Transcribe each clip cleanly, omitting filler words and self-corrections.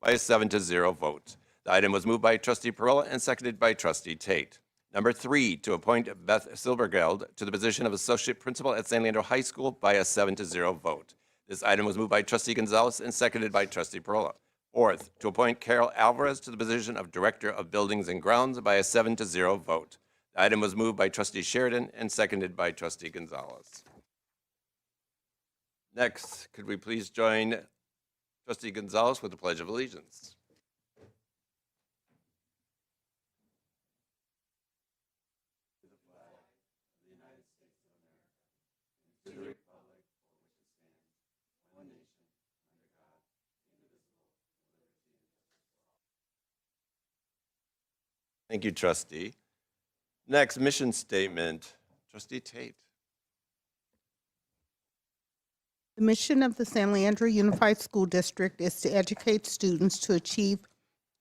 by a 7-0 vote. The item was moved by trustee Perola and seconded by trustee Tate. Number 3, to appoint Beth Silbergeld to the position of associate principal at San Leandro High School by a 7-0 vote. This item was moved by trustee Gonzalez and seconded by trustee Perola. 4th, to appoint Carol Alvarez to the position of director of buildings and grounds by a 7-0 vote. The item was moved by trustee Sheridan and seconded by trustee Gonzalez. Next, could we please join trustee Gonzalez with the Pledge of Allegiance? Thank you, trustee. Next, mission statement. Trustee Tate. The mission of the San Leandro Unified School District is to educate students to achieve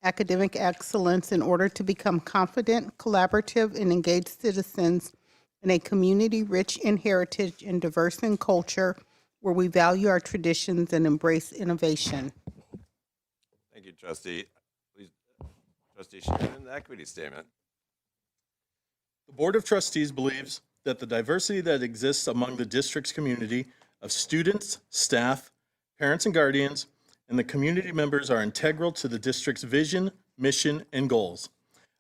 academic excellence in order to become confident, collaborative, and engaged citizens in a community rich in heritage and diverse in culture, where we value our traditions and embrace innovation. Thank you, trustee. Please, trustee Sheridan, the equity statement. The Board of Trustees believes that the diversity that exists among the district's community of students, staff, parents, and guardians, and the community members are integral to the district's vision, mission, and goals.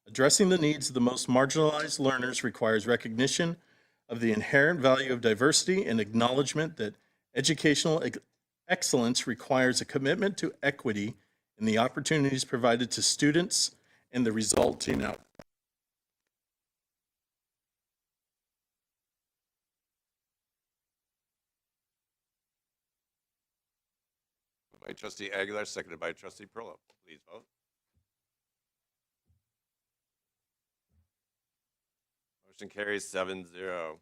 Addressing the needs of the most marginalized learners requires recognition of the inherent value of diversity and acknowledgement that educational excellence requires a commitment to equity in the opportunities provided to students and the resulting outcomes. By trustee Aguilar, seconded by trustee Perola. Please vote. Motion carries 7-0.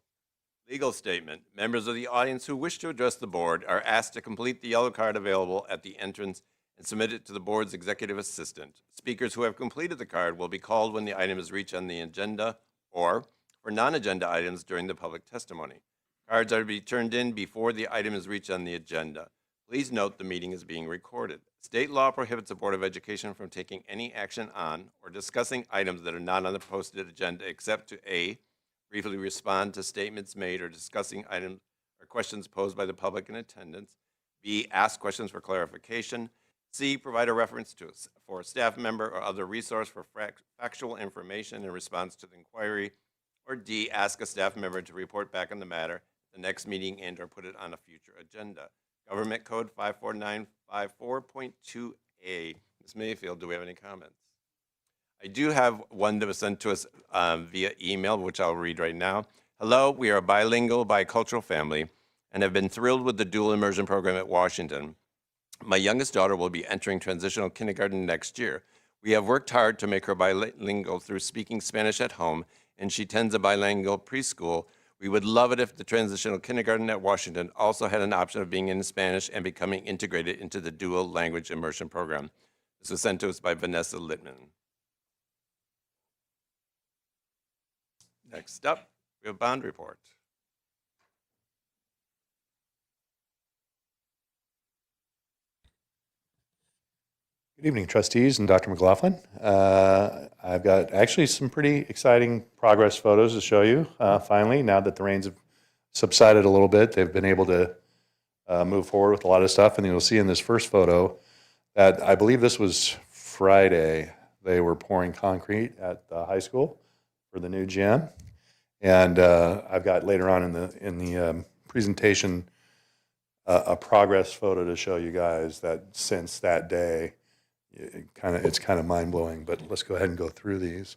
Legal statement. Members of the audience who wish to address the board are asked to complete the yellow card available at the entrance and submit it to the board's executive assistant. Speakers who have completed the card will be called when the item is reached on the agenda or for non-agenda items during the public testimony. Cards are to be turned in before the item is reached on the agenda. Please note the meeting is being recorded. State law prohibits the Board of Education from taking any action on or discussing items that are not on the posted agenda except to A, briefly respond to statements made or discussing items or questions posed by the public in attendance, B, ask questions for clarification, C, provide a reference to for a staff member or other resource for factual information in response to the inquiry, or D, ask a staff member to report back on the matter at the next meeting and or put it on a future agenda. Government Code 54954.2A. Ms. Mayfield, do we have any comments? I do have one that was sent to us via email, which I'll read right now. Hello, we are a bilingual, bicultural family and have been thrilled with the dual immersion program at Washington. My youngest daughter will be entering transitional kindergarten next year. We have worked hard to make her bilingual through speaking Spanish at home, and she attends a bilingual preschool. We would love it if the transitional kindergarten at Washington also had an option of being in Spanish and becoming integrated into the dual language immersion program. This was sent to us by Vanessa Littman. Next up, we have bond report. Good evening, trustees and Dr. McLaughlin. I've got actually some pretty exciting progress photos to show you, finally, now that the rains have subsided a little bit. They've been able to move forward with a lot of stuff, and you'll see in this first photo that I believe this was Friday. They were pouring concrete at the high school for the new gym, and I've got later on in the presentation a progress photo to show you guys that since that day. It's kind of mind-blowing, but let's go ahead and go through these.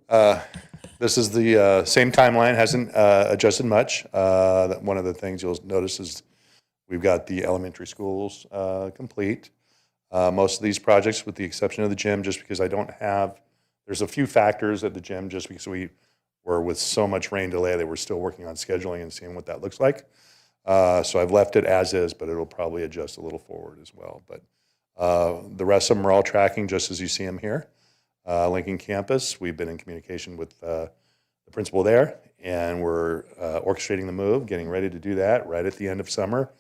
This is the same timeline, hasn't adjusted much. One of the things you'll notice is we've got the elementary schools complete. Most of these projects, with the exception of the gym, just because there's a few factors at the gym, just because we were with so much rain delay that we're still working on scheduling and seeing what that looks like. So I've left it as is, but it'll probably adjust a little forward as well. But the rest of them are all tracking just as you see them here. Lincoln campus, we've been in communication with the principal there, and we're orchestrating the move, getting ready to do that right at the end of summer.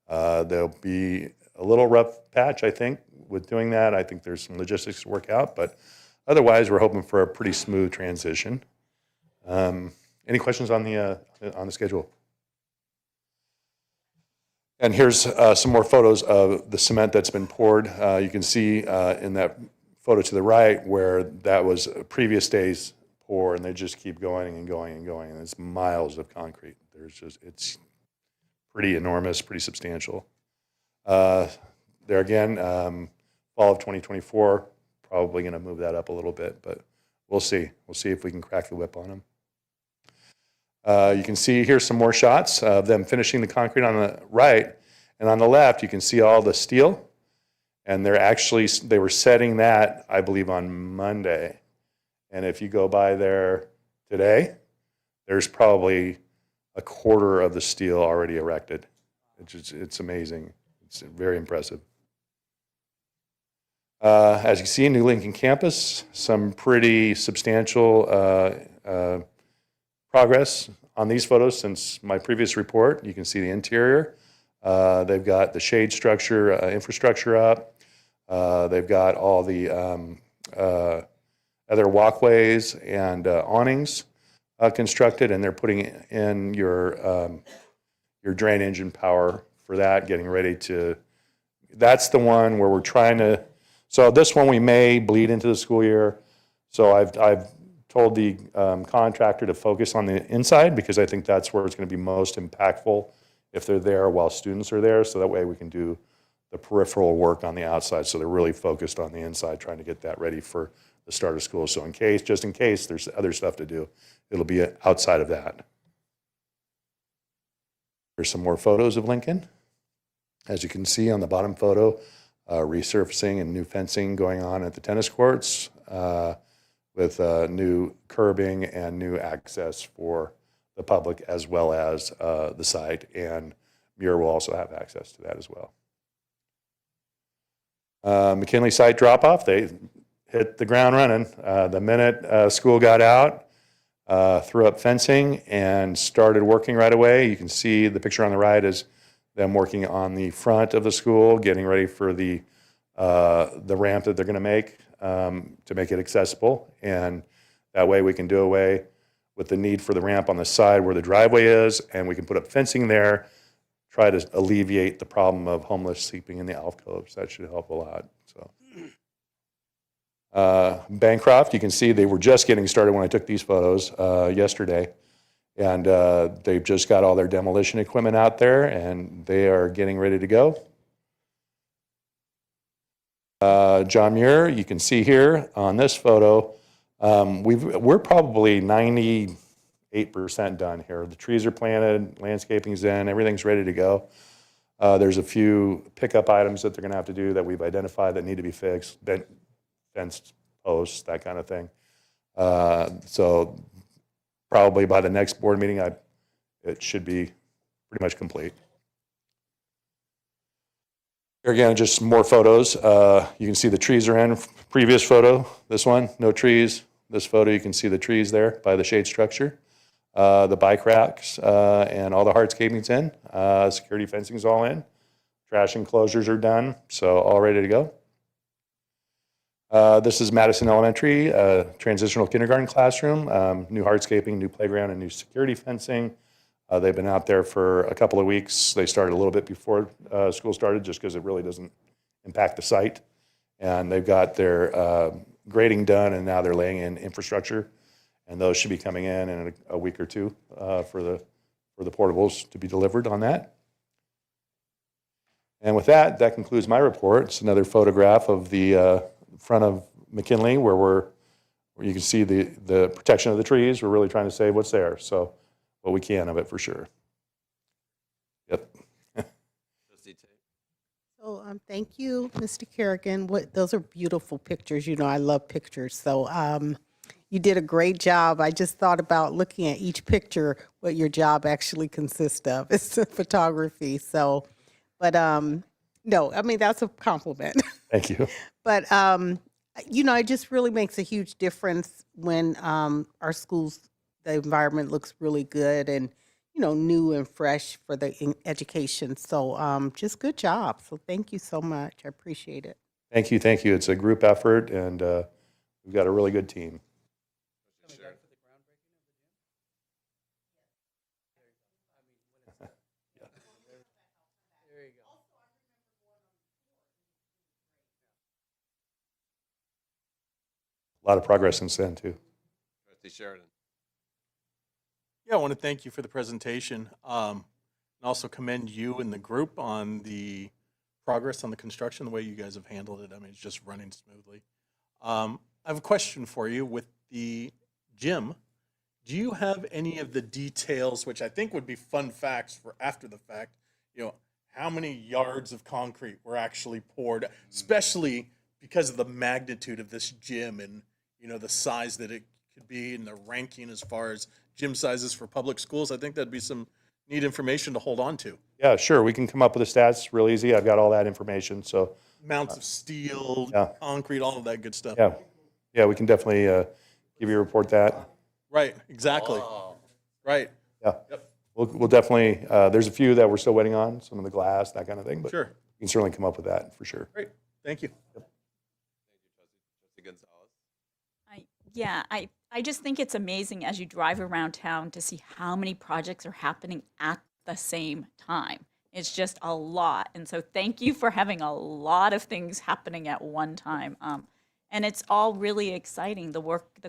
There'll be a little rough patch, I think, with doing that. I think there's some logistics to work out, but otherwise, we're hoping for a pretty smooth transition. Any questions on the schedule? And here's some more photos of the cement that's been poured. You can see in that photo to the right where that was a previous day's pour, and they just keep going and going and going. And it's miles of concrete. It's pretty enormous, pretty substantial. There again, fall of 2024, probably going to move that up a little bit, but we'll see. We'll see if we can crack the whip on them. You can see here some more shots of them finishing the concrete on the right, and on the left you can see all the steel, and they were setting that, I believe, on Monday. And if you go by there today, there's probably a quarter of the steel already erected. It's amazing. It's very impressive. As you see, New Lincoln campus, some pretty substantial progress on these photos since my previous report. You can see the interior. They've got the shade structure, infrastructure up. They've got all the other walkways and awnings constructed, and they're putting in your drainage and power for that, getting ready to, that's the one where we're trying to, so this one we may bleed into the school year. So I've told the contractor to focus on the inside because I think that's where it's going to be most impactful if they're there while students are there. So that way we can do the peripheral work on the outside. So they're really focused on the inside, trying to get that ready for the start of school. So just in case there's other stuff to do, it'll be outside of that. Here's some more photos of Lincoln. As you can see on the bottom photo, resurfacing and new fencing going on at the tennis courts with new curbing and new access for the public as well as the site. And Muir will also have access to that as well. McKinley site drop-off, they hit the ground running. The minute school got out, threw up fencing and started working right away. You can see the picture on the right is them working on the front of the school, getting ready for the ramp that they're going to make it accessible. And that way we can do away with the need for the ramp on the side where the driveway is, and we can put up fencing there, try to alleviate the problem of homeless sleeping in the alcoves. That should help a lot. So, Bancroft, you can see they were just getting started when I took these photos yesterday. And they've just got all their demolition equipment out there, and they are getting ready to go. John Muir, you can see here on this photo, we're probably 98% done here. The trees are planted, landscaping's in, everything's ready to go. There's a few pickup items that they're going to have to do that we've identified that need to be fixed, fenced posts, that kind of thing. So probably by the next board meeting, it should be pretty much complete. Here again, just more photos. You can see the trees are in. Previous photo, this one, no trees. This photo, you can see the trees there by the shade structure. The bike racks and all the hardscaping's in. Security fencing's all in. Trash enclosures are done, so all ready to go. This is Madison Elementary, transitional kindergarten classroom, new hardscaping, new playground, and new security fencing. They've been out there for a couple of weeks. They started a little bit before school started just because it really doesn't impact the site. And they've got their grading done, and now they're laying in infrastructure. And those should be coming in a week or two for the portables to be delivered on that. And with that, that concludes my report. It's another photograph of the front of McKinley where you can see the protection of the trees. We're really trying to save what's there. So what we can of it for sure. Yep. Trustee Tate. So thank you, Mr. Kerrigan. Those are beautiful pictures. You know, I love pictures. So you did a great job. I just thought about looking at each picture, what your job actually consists of. It's photography. So, but no, I mean, that's a compliment. Thank you. But, you know, it just really makes a huge difference when our schools, the environment looks really good and new and fresh for the education. So just good job. So thank you so much. I appreciate it. Thank you, thank you. It's a group effort, and we've got a really good team. A lot of progress since then, too. Trustee Sheridan. Yeah, I want to thank you for the presentation, and also commend you and the group on the progress on the construction, the way you guys have handled it. I mean, it's just running smoothly. I have a question for you with the gym. Do you have any of the details, which I think would be fun facts for after the fact, how many yards of concrete were actually poured, especially because of the magnitude of this gym and, the size that it could be and the ranking as far as gym sizes for public schools? I think that'd be some neat information to hold on to. Yeah, sure. We can come up with the stats real easy. I've got all that information. So, Amounts of steel, yeah. concrete, all of that good stuff. yeah, we can definitely give you a report that. Right, exactly. Right. Yeah. Yep. We'll definitely, there's a few that we're still waiting on, some of the glass, that kind of thing, but Sure. we can certainly come up with that for sure. Great. Thank you. Trustee Gonzalez. I just think it's amazing as you drive around town to see how many projects are happening at the same time. It's just a lot. And so thank you for having a lot of things happening at one time. And it's all really exciting. The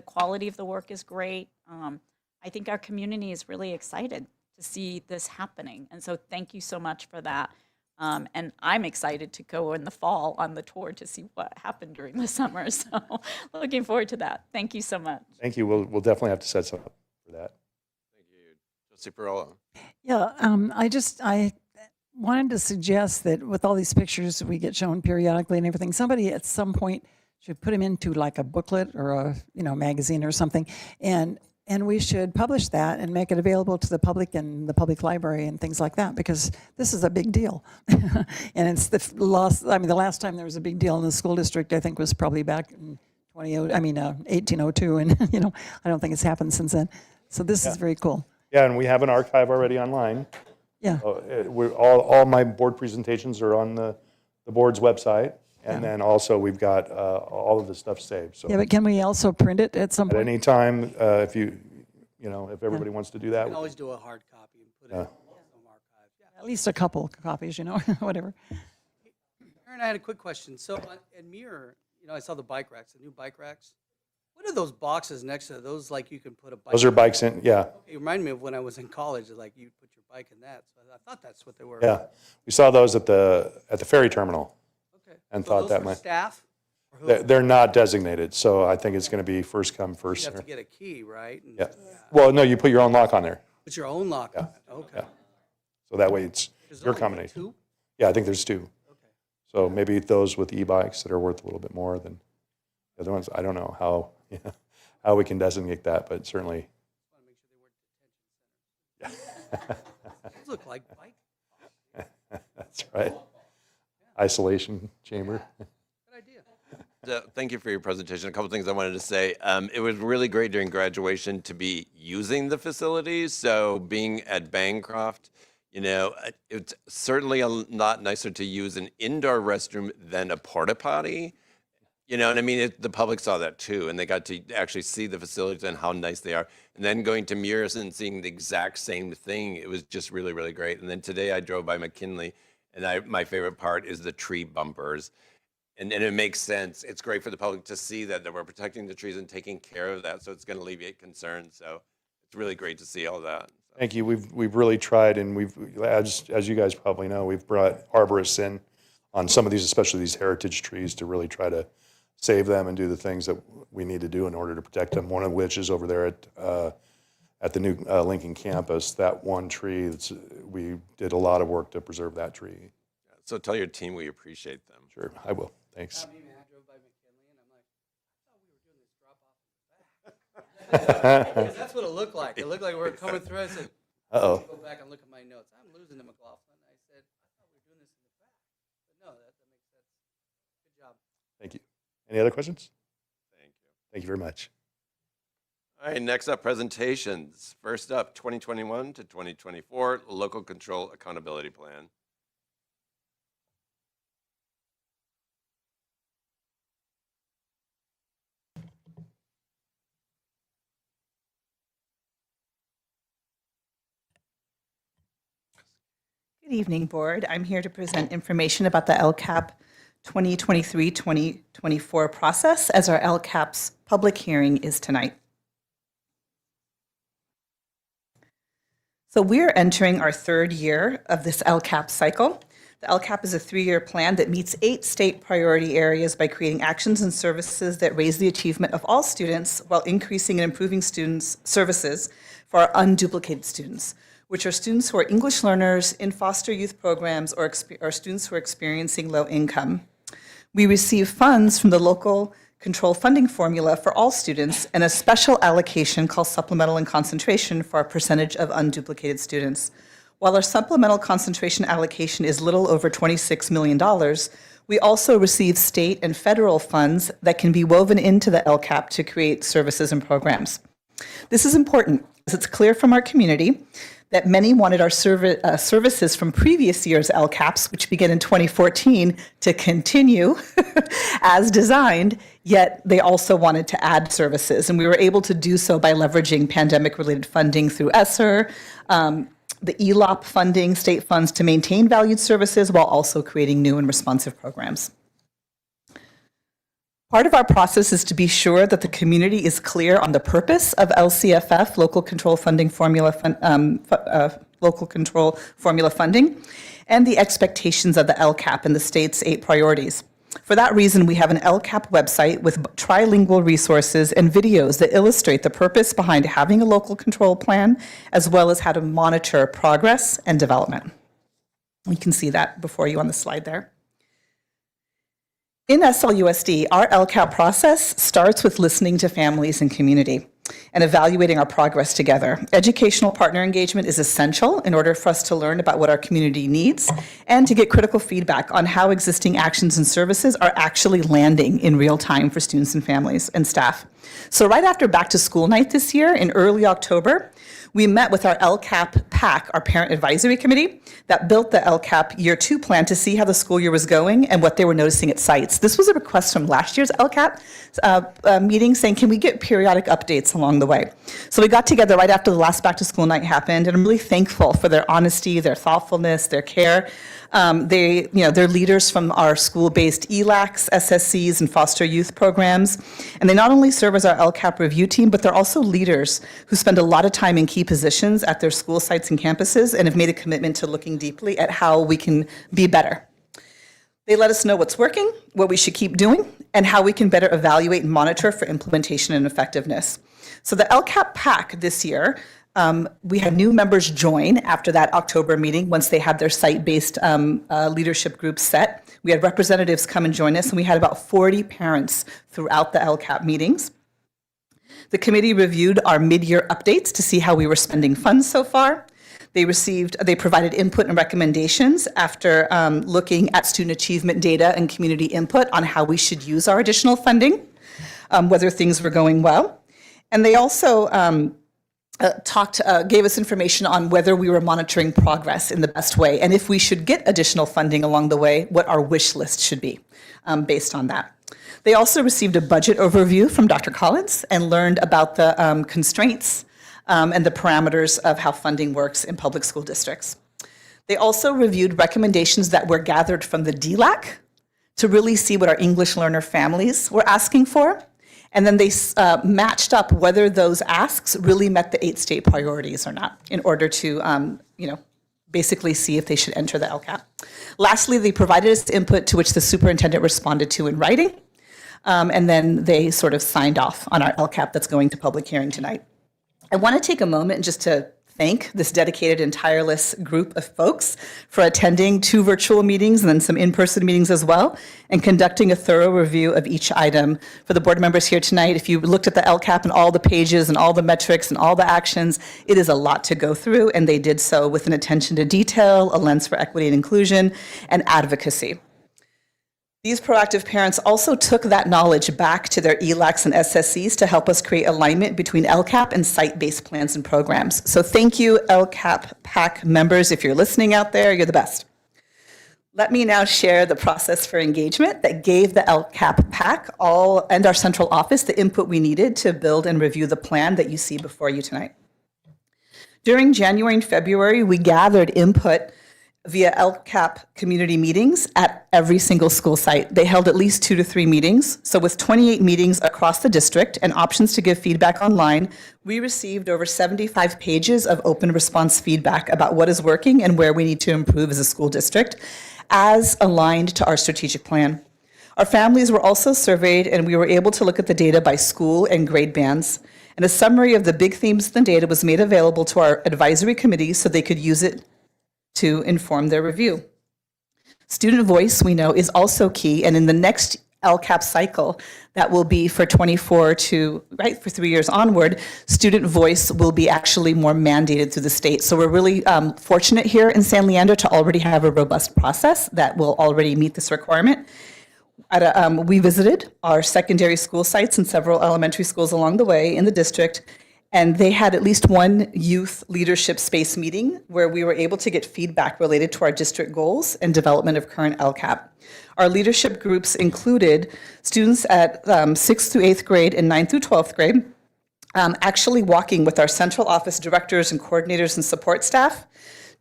quality of the work is great. I think our community is really excited to see this happening. And so thank you so much for that. And I'm excited to go in the fall on the tour to see what happened during the summer. So looking forward to that. Thank you so much. Thank you. We'll definitely have to set something up for that. Thank you. Trustee Perrella. Yeah, I wanted to suggest that with all these pictures we get shown periodically and everything, somebody at some point should put them into like a booklet or a magazine or something, and we should publish that and make it available to the public and the public library and things like that, because this is a big deal. And it's the last time there was a big deal in the school district, I think, was probably back in 1802, and I don't think it's happened since then. So this is very cool. Yeah, and we have an archive already online. Yeah. All my board presentations are on the board's website, and then also we've got all of the stuff saved. So Yeah, but can we also print it at some at point? any time, if if everybody wants to do that, You can always do a hard copy and put it in some archive. Yeah. At least a couple copies, whatever. Aaron, I had a quick question. So at Mirror, I saw the bike racks, the new bike racks. What are those boxes next to those? Like you can put a bike. those are bikes in. Yeah, It reminded me of when I was in college. Like you put your bike in that. So I thought that's what they were. yeah. We saw those at the ferry terminal, Okay. and So thought those that for might. staff. Or who? They're not designated, so I think it's going to be first come, first You have to served. get a key, right? And Yeah. Well, no, you put your own lock on there, Put your own lock on it. Okay. so that way it's Is there your only combination. two? Yeah, I think there's two. Okay. So maybe those with e-bikes that are worth a little bit more than the other ones. I don't know how we can designate that, but certainly. I want to make sure they weren't detention centers. Those look like bike. That's right. Isolation chamber. Good idea. Thank you for your presentation. A couple things I wanted to say. It was really great during graduation to be using the facilities. So being at Bancroft, it's certainly a lot nicer to use an indoor restroom than a porta potty. And I mean, the public saw that too, and they got to actually see the facilities and how nice they are. And then going to Mears and seeing the exact same thing, it was just really, really great. And then today I drove by McKinley, and my favorite part is the tree bumpers. And it makes sense. It's great for the public to see that we're protecting the trees and taking care of that, so it's going to alleviate concerns. So it's really great to see all that. So. Thank you. We've really tried, and as you guys probably know, we've brought arborists in on some of these, especially these heritage trees, to really try to save them and do the things that we need to do in order to protect them. One of which is over there at the new Lincoln campus. That one tree, we did a lot of work to preserve that tree. So tell your team we appreciate them. Sure, I will. Thanks. I drove by McKinley and I'm like, I thought we were doing this drop off in the back. Because that's what it looked like. It looked like we were coming through. I said, Uh-oh. go back and look at my notes. I'm losing to McLaughlin. I said, I thought we were doing this in the back. But no, that makes sense. Good job. Thank you. Any other questions? Thank you. Thank you very much. All right, next up, presentations. First up, 2021 to 2024 Local Control Accountability Plan. Good evening, Board. I'm here to present information about the LCAP 2023-2024 process, as our LCAP's public hearing is tonight. So we're entering our third year of this LCAP cycle. The LCAP is a 3-year plan that meets 8 state priority areas by creating actions and services that raise the achievement of all students while increasing and improving students' services for our unduplicated students, which are students who are English learners in foster youth programs or students who are experiencing low income. We receive funds from the local control funding formula for all students and a special allocation called supplemental and concentration for our percentage of unduplicated students. While our supplemental concentration allocation is little over $26 million, we also receive state and federal funds that can be woven into the LCAP to create services and programs. This is important, as it's clear from our community that many wanted our services from previous year's LCAPs, which began in 2014, to continue as designed, yet they also wanted to add services. And we were able to do so by leveraging pandemic-related funding through ESSER, the ELOP funding, state funds to maintain valued services while also creating new and responsive programs. Part of our process is to be sure that the community is clear on the purpose of LCFF, Local Control Formula funding, and the expectations of the LCAP and the state's 8 priorities. For that reason, we have an LCAP website with trilingual resources and videos that illustrate the purpose behind having a local control plan, as well as how to monitor progress and development. You can see that before you on the slide there. In SLUSD, our LCAP process starts with listening to families and community and evaluating our progress together. Educational partner engagement is essential in order for us to learn about what our community needs and to get critical feedback on how existing actions and services are actually landing in real time for students and families and staff. So right after back to school night this year in early October, we met with our LCAP PAC, our Parent Advisory Committee, that built the LCAP Year 2 plan to see how the school year was going and what they were noticing at sites. This was a request from last year's LCAP meeting saying, can we get periodic updates along the way? So we got together right after the last back to school night happened, and I'm really thankful for their honesty, their thoughtfulness, their care. They're leaders from our school-based ELACs, SSCs, and foster youth programs. And they not only serve as our LCAP review team, but they're also leaders who spend a lot of time in key positions at their school sites and campuses and have made a commitment to looking deeply at how we can be better. They let us know what's working, what we should keep doing, and how we can better evaluate and monitor for implementation and effectiveness. So the LCAP PAC this year, we had new members join after that October meeting once they had their site-based leadership groups set. We had representatives come and join us, and we had about 40 parents throughout the LCAP meetings. The committee reviewed our mid-year updates to see how we were spending funds so far. They provided input and recommendations after looking at student achievement data and community input on how we should use our additional funding, whether things were going well. And they also gave us information on whether we were monitoring progress in the best way, and if we should get additional funding along the way, what our wish list should be based on that. They also received a budget overview from Dr. Collins and learned about the constraints and the parameters of how funding works in public school districts. They also reviewed recommendations that were gathered from the DLAC to really see what our English learner families were asking for. And then they matched up whether those asks really met the 8 state priorities or not in order to, basically see if they should enter the LCAP. Lastly, they provided us input to which the superintendent responded to in writing. And then they sort of signed off on our LCAP that's going to public hearing tonight. I want to take a moment just to thank this dedicated and tireless group of folks for attending 2 virtual meetings and then some in-person meetings as well, and conducting a thorough review of each item. For the board members here tonight, if you looked at the LCAP and all the pages and all the metrics and all the actions, it is a lot to go through, and they did so with an attention to detail, a lens for equity and inclusion, and advocacy. These proactive parents also took that knowledge back to their ELACs and SSCs to help us create alignment between LCAP and site-based plans and programs. So thank you, LCAP PAC members. If you're listening out there, you're the best. Let me now share the process for engagement that gave the LCAP PAC and our central office the input we needed to build and review the plan that you see before you tonight. During January and February, we gathered input via LCAP community meetings at every single school site. They held at least 2 to 3 meetings. So with 28 meetings across the district and options to give feedback online, we received over 75 pages of open response feedback about what is working and where we need to improve as a school district, as aligned to our strategic plan. Our families were also surveyed, and we were able to look at the data by school and grade bands. And a summary of the big themes in the data was made available to our advisory committee so they could use it to inform their review. Student voice, we know, is also key, and in the next LCAP cycle, that will be for 24 to, for 3 years onward, student voice will be actually more mandated through the state. So we're really fortunate here in San Leandro to already have a robust process that will already meet this requirement. We visited our secondary school sites and several elementary schools along the way in the district, and they had at least one youth leadership space meeting where we were able to get feedback related to our district goals and development of current LCAP. Our leadership groups included students at 6th through 8th grade and 9th through 12th grade, actually walking with our central office directors and coordinators and support staff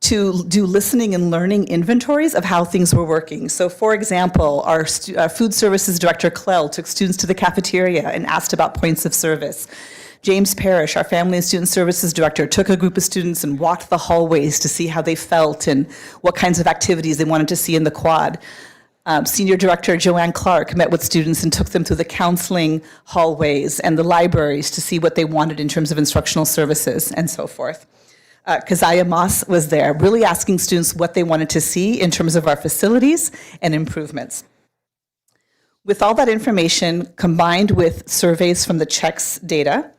to do listening and learning inventories of how things were working. So for example, our food services director, Clell, took students to the cafeteria and asked about points of service. James Parrish, our Family and Student Services Director, took a group of students and walked the hallways to see how they felt and what kinds of activities they wanted to see in the quad. Senior Director Joanne Clark met with students and took them through the counseling hallways and the libraries to see what they wanted in terms of instructional services and so forth. Keziah Moss was there, really asking students what they wanted to see in terms of our facilities and improvements. With all that information combined with surveys from the checks data,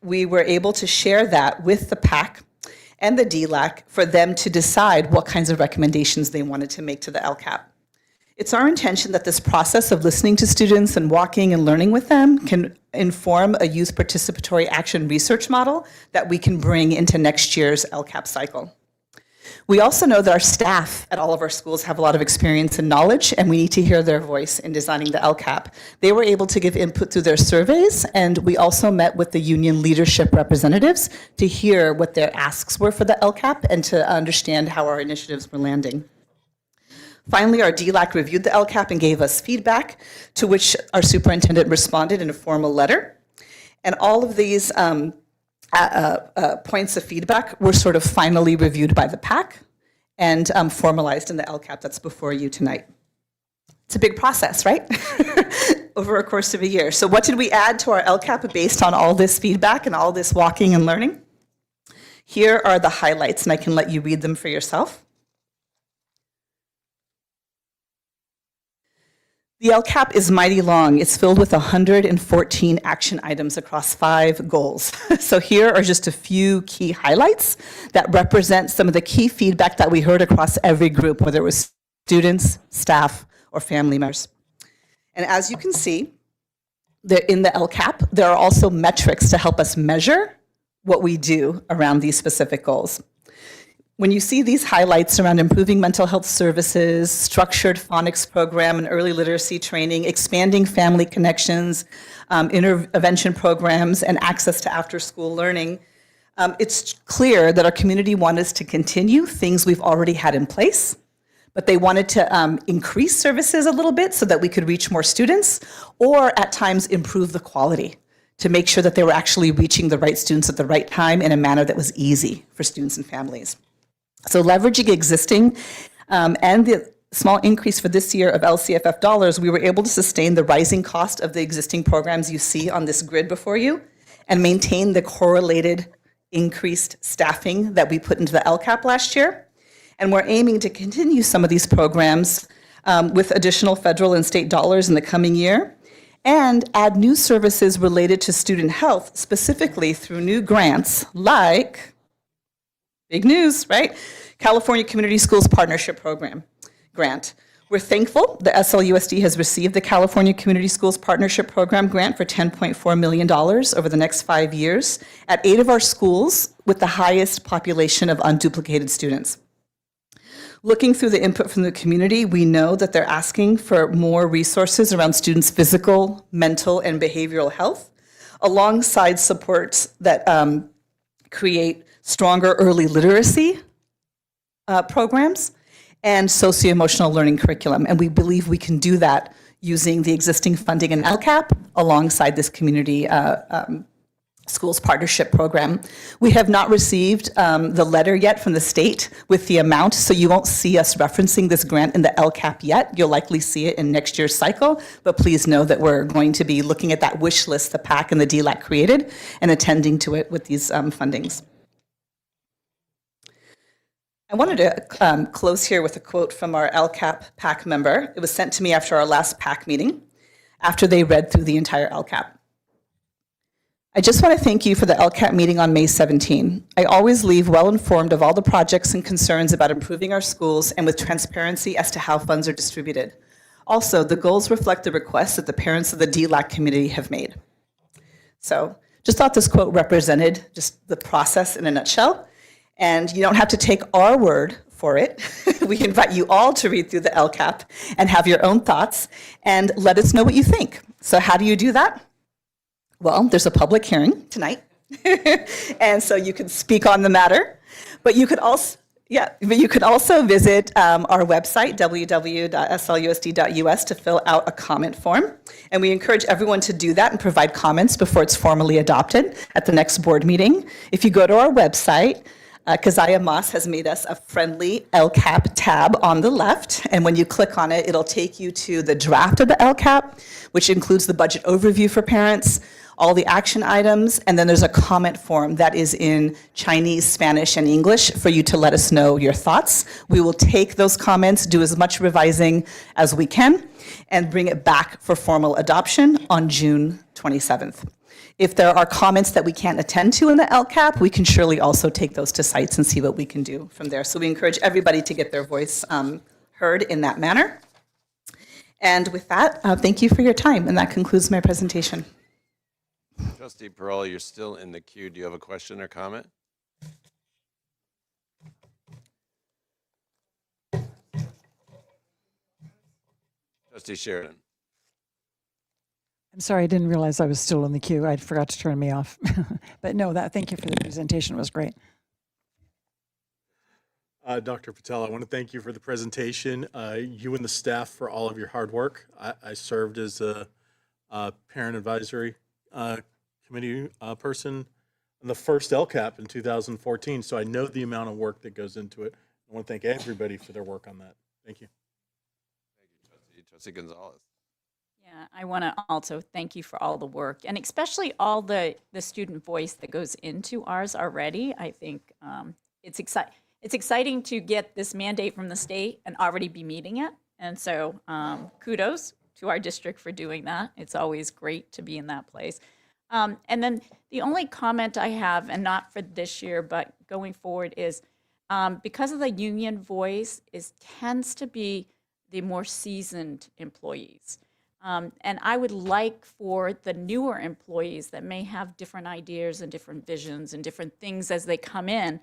we were able to share that with the PAC and the DLAC for them to decide what kinds of recommendations they wanted to make to the LCAP. It's our intention that this process of listening to students and walking and learning with them can inform a youth participatory action research model that we can bring into next year's LCAP cycle. We also know that our staff at all of our schools have a lot of experience and knowledge, and we need to hear their voice in designing the LCAP. They were able to give input through their surveys, and we also met with the union leadership representatives to hear what their asks were for the LCAP and to understand how our initiatives were landing. Finally, our DLAC reviewed the LCAP and gave us feedback, to which our superintendent responded in a formal letter. And all of these points of feedback were sort of finally reviewed by the PAC and formalized in the LCAP that's before you tonight. It's a big process, right? Over a course of a year. So what did we add to our LCAP based on all this feedback and all this walking and learning? Here are the highlights, and I can let you read them for yourself. The LCAP is mighty long. It's filled with 114 action items across 5 goals. So here are just a few key highlights that represent some of the key feedback that we heard across every group, whether it was students, staff, or family members. And as you can see, in the LCAP, there are also metrics to help us measure what we do around these specific goals. When you see these highlights around improving mental health services, structured phonics program and early literacy training, expanding family connections, intervention programs, and access to after-school learning, it's clear that our community wanted us to continue things we've already had in place, but they wanted to increase services a little bit so that we could reach more students, or at times improve the quality to make sure that they were actually reaching the right students at the right time in a manner that was easy for students and families. So leveraging existing and the small increase for this year of LCFF dollars, we were able to sustain the rising cost of the existing programs you see on this grid before you and maintain the correlated increased staffing that we put into the LCAP last year. And we're aiming to continue some of these programs with additional federal and state dollars in the coming year and add new services related to student health, specifically through new grants like, big news, right? California Community Schools Partnership Program grant, We're thankful that SLUSD has received the California Community Schools Partnership Program grant for $10.4 million over the next 5 years at 8 of our schools with the highest population of unduplicated students. Looking through the input from the community, we know that they're asking for more resources around students' physical, mental, and behavioral health, alongside supports that create stronger early literacy programs and socio-emotional learning curriculum. And we believe we can do that using the existing funding in LCAP alongside this community schools partnership program. We have not received the letter yet from the state with the amount, so you won't see us referencing this grant in the LCAP yet. You'll likely see it in next year's cycle, but please know that we're going to be looking at that wish list the PAC and the DLAC created and attending to it with these fundings. I wanted to close here with a quote from our LCAP PAC member. It was sent to me after our last PAC meeting, after they read through the entire LCAP. I just want to thank you for the LCAP meeting on May 17. I always leave well informed of all the projects and concerns about improving our schools and with transparency as to how funds are distributed. Also, the goals reflect the requests that the parents of the DLAC community have made. So just thought this quote represented just the process in a nutshell. And you don't have to take our word for it. We invite you all to read through the LCAP and have your own thoughts and let us know what you think. So how do you do that? Well, there's a public hearing tonight, and so you can speak on the matter. But you could also, visit our website, www.slusd.us, to fill out a comment form. And we encourage everyone to do that and provide comments before it's formally adopted at the next board meeting. If you go to our website, Keziah Moss has made us a friendly LCAP tab on the left, and when you click on it, it'll take you to the draft of the LCAP, which includes the budget overview for parents, all the action items, and then there's a comment form that is in Chinese, Spanish, and English for you to let us know your thoughts. We will take those comments, do as much revising as we can, and bring it back for formal adoption on June 27th. If there are comments that we can't attend to in the LCAP, we can surely also take those to sites and see what we can do from there. So we encourage everybody to get their voice heard in that manner. And with that, thank you for your time, and that concludes my presentation. Trustee Pearl, you're still in the queue. Do you have a question or comment? Trustee Sheridan. I'm sorry, I didn't realize I was still in the queue. I forgot to turn me off. But no, thank you for the presentation. It was great. Dr. Patel, I want to thank you for the presentation, you and the staff for all of your hard work. I served as a parent advisory committee person on the first LCAP in 2014, so I know the amount of work that goes into it. I want to thank everybody for their work on that. Thank you. Thank you, Trustee. Trustee Gonzalez. Yeah, I want to also thank you for all the work, and especially all the student voice that goes into ours already. I think it's exciting to get this mandate from the state and already be meeting it. And so kudos to our district for doing that. It's always great to be in that place. And then the only comment I have, and not for this year, but going forward, is because of the union voice tends to be the more seasoned employees. And I would like for the newer employees that may have different ideas and different visions and different things as they come in,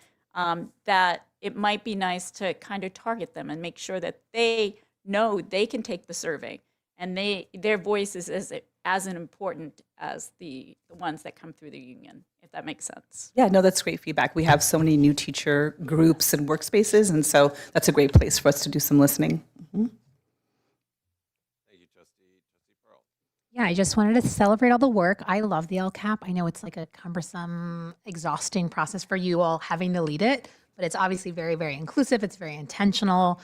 that it might be nice to kind of target them and make sure that they know they can take the survey and their voice is as important as the ones that come through the union, if that makes sense. Yeah, no, that's great feedback. We have so many new teacher groups and workspaces, and so that's a great place for us to do some listening. Thank you, Trustee Pearl. Yeah, I just wanted to celebrate all the work. I love the LCAP. I know it's like a cumbersome, exhausting process for you all having to lead it, but it's obviously very, very inclusive. It's very intentional.